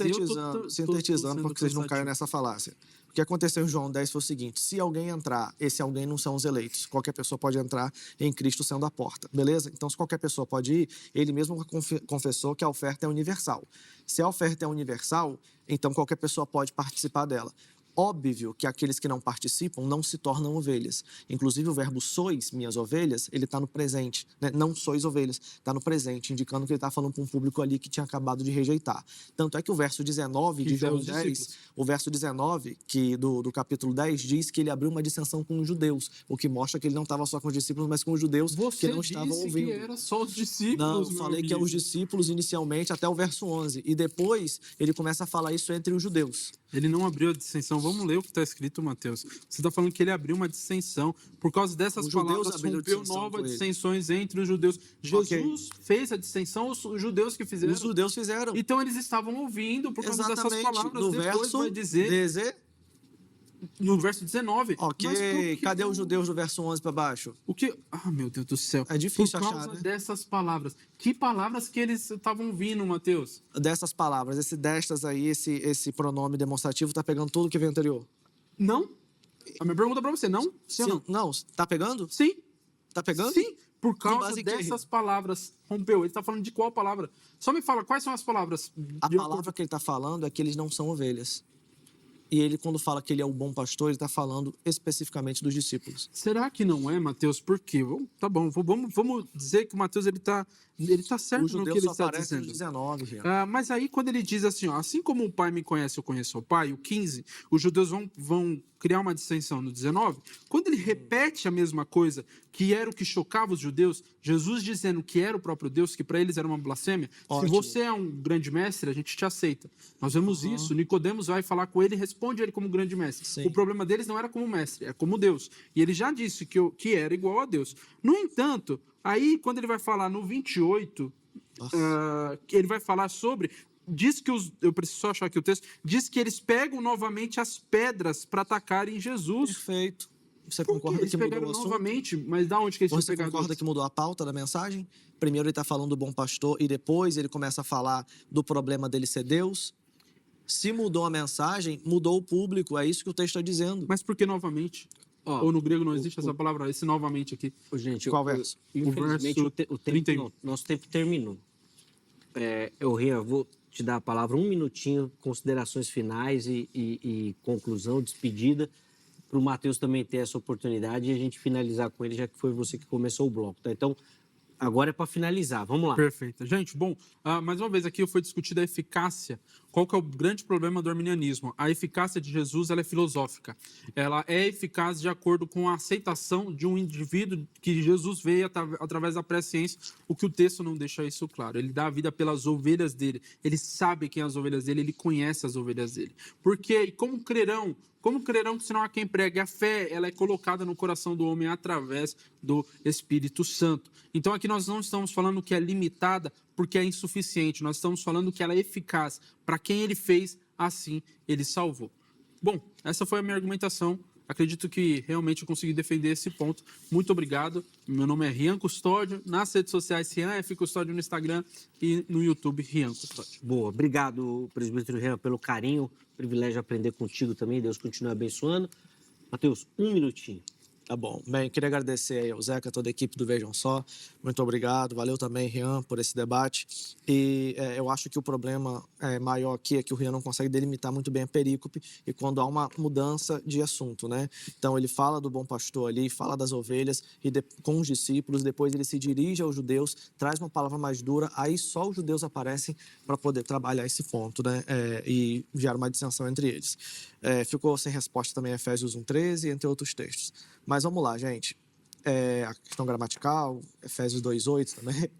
sintetizando para que vocês não caiam nessa falácia. O que aconteceu em João 10 foi o seguinte: se alguém entrar, esse alguém não são os eleitos. Qualquer pessoa pode entrar em Cristo sendo a porta, beleza? Então, se qualquer pessoa pode ir, ele mesmo confessou que a oferta é universal. Se a oferta é universal, então qualquer pessoa pode participar dela. Óbvio que aqueles que não participam não se tornam ovelhas. Inclusive, o verbo sois minhas ovelhas, ele está no presente. Né? Não sois ovelhas, está no presente, indicando que ele está falando para um público ali que tinha acabado de rejeitar. Tanto é que o verso 19 de João 10, o verso 19 do capítulo 10, diz que ele abriu uma dissensão com os judeus, o que mostra que ele não estava só com os discípulos, mas com os judeus que não estavam ouvindo. Você disse que era só os discípulos, não, eu falei que é os discípulos inicialmente até o verso 11. E depois ele começa a falar isso entre os judeus. Ele não abriu a dissensão. Vamos ler o que está escrito, Mateus. Você está falando que ele abriu uma dissensão. Por causa dessas palavras, rompeu novas dissensões entre os judeus. Jesus fez a dissensão, os judeus que fizeram. Os judeus fizeram. Então eles estavam ouvindo por causa dessas palavras. No depois verso vai dizer... No verso 19. Ok, cadê os judeus do verso 11 para baixo? O que? Meu Deus do céu. É difícil achar, né? Por causa dessas palavras. Que palavras que eles estavam ouvindo, Mateus? Dessas palavras, destas aí, esse pronome demonstrativo tá pegando tudo que vem anterior? Não. A minha pergunta para você, não? Sim, não? Não, tá pegando? Sim. Tá pegando? Sim. Por causa dessas palavras, rompeu. Ele está falando de qual palavra? Só me fala, quais são as palavras? A palavra que ele está falando é que eles não são ovelhas. E ele, quando fala que ele é o bom pastor, ele está falando especificamente dos discípulos. Será que não é, Mateus? Por quê? Tá bom, vamos dizer que o Mateus está Ele está certo O no que judeu ele só está aparece no dizendo. 19, Rian. Mas aí, quando ele diz assim, ó, assim como o Pai me conhece, eu conheço o Pai, o 15, os judeus vão criar uma dissensão no 19. Quando ele repete a mesma coisa, que era o que chocava os judeus, Jesus dizendo que era o próprio Deus, que para eles era uma blasfêmia. Ótimo. Se você é um grande mestre, a gente te aceita. Nós vemos isso. Nicodemos vai falar com ele e responde ele como grande mestre. Sim. O problema deles não era como mestre, é como Deus. E ele já disse que era igual a Deus. No entanto, aí quando ele vai falar no 28, ele vai falar sobre... Diz que eu preciso só achar aqui o texto. Diz que eles pegam novamente as pedras para atacarem Jesus. Perfeito. Você Por concorda eles que mudou pegaram o assunto? novamente, mas da onde que eles Você tinham pegado? concorda que mudou a pauta da mensagem? Primeiro ele está falando do bom pastor e depois ele começa a falar do problema dele ser Deus. Se mudou a mensagem, mudou o público. É isso que o texto está dizendo. Mas por que novamente? Ó, Ou no grego não existe essa palavra, esse novamente aqui. Gente, Qual verso? Infelizmente, verso o tempo, 31. nosso tempo terminou. Rian, vou te dar a palavra um minutinho, considerações finais e conclusão, despedida, para o Matheus também ter essa oportunidade e a gente finalizar com ele, já que foi você que começou o bloco, tá? Então, agora é para finalizar. Vamos lá. Perfeito. Gente, bom, mais uma vez aqui foi discutida a eficácia. Qual que é o grande problema do arminianismo? A eficácia de Jesus ela é filosófica. Ela é eficaz de acordo com a aceitação de um indivíduo que Jesus veio através da presciência, o que o texto não deixa isso claro. Ele dá a vida pelas ovelhas dele. Ele sabe quem são as ovelhas dele, ele conhece as ovelhas dele. Por quê? E como crerão? Como crerão que se não há quem pregue? A fé ela é colocada no coração do homem através do Espírito Santo. Então aqui nós não estamos falando que é limitada porque é insuficiente. Nós estamos falando que ela é eficaz. Para quem ele fez, assim ele salvou. Bom, essa foi a minha argumentação. Acredito que realmente eu consegui defender esse ponto. Muito obrigado. Meu nome é Rian Custódio. Nas redes sociais, Rian F. Custódio no Instagram e no YouTube, Rian Custódio. Boa. Obrigado, presbítero Rian, pelo carinho. Privilégio aprender contigo também. Deus continue abençoando. Matheus, um minutinho. Tá bom. Bem, queria agradecer aí ao Zeca, toda a equipe do Vejam Só. Muito obrigado. Valeu também, Rian, por esse debate. E eu acho que o problema maior aqui é que o Rian não consegue delimitar muito bem a perícope e quando há uma mudança de assunto, né? Então, ele fala do bom pastor ali, fala das ovelhas e com os discípulos, depois ele se dirige aos judeus, traz uma palavra mais dura, aí só os judeus aparecem para poder trabalhar esse ponto, né? E gerar uma dissensão entre eles. Ficou sem resposta também Efésios 1:13, entre outros textos. Mas vamos lá, gente. A questão gramatical, Efésios 2:8 também.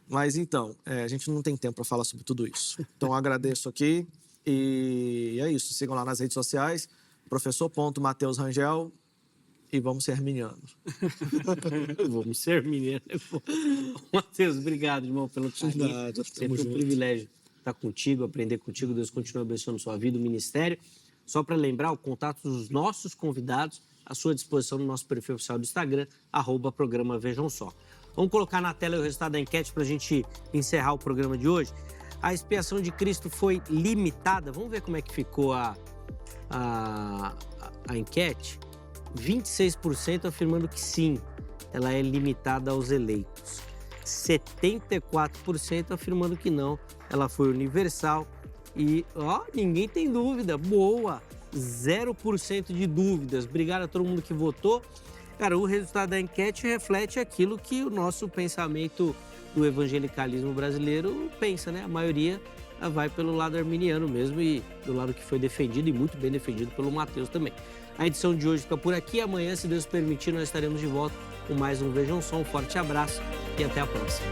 Mas então, a gente não tem tempo para falar sobre tudo isso. Então, eu agradeço aqui e é isso. Sigam lá nas redes sociais, professor.Mateus Rangel e vamos ser arminianos. Vamos ser arminianos. Matheus, obrigado, irmão, pelo carinho. Sempre um privilégio estar contigo, aprender contigo. Deus continue abençoando sua vida, o ministério. Só para lembrar, o contato dos nossos convidados à sua disposição no nosso perfil oficial do Instagram, @programa Vejam Só. Vamos colocar na tela o resultado da enquete para a gente encerrar o programa de hoje. A expiação de Cristo foi limitada. Vamos ver como é que ficou a enquete. 26% afirmando que sim, ela é limitada aos eleitos. 74% afirmando que não, ela foi universal. E, ninguém tem dúvida. Boa! 0% de dúvidas. Obrigado a todo mundo que votou. Cara, o resultado da enquete reflete aquilo que o nosso pensamento do evangelicalismo brasileiro pensa, né? A maioria vai pelo lado arminiano mesmo e do lado que foi defendido e muito bem defendido pelo Matheus também. A edição de hoje fica por aqui. Amanhã, se Deus permitir, nós estaremos de volta com mais um Vejam Só. Um forte abraço e até a próxima.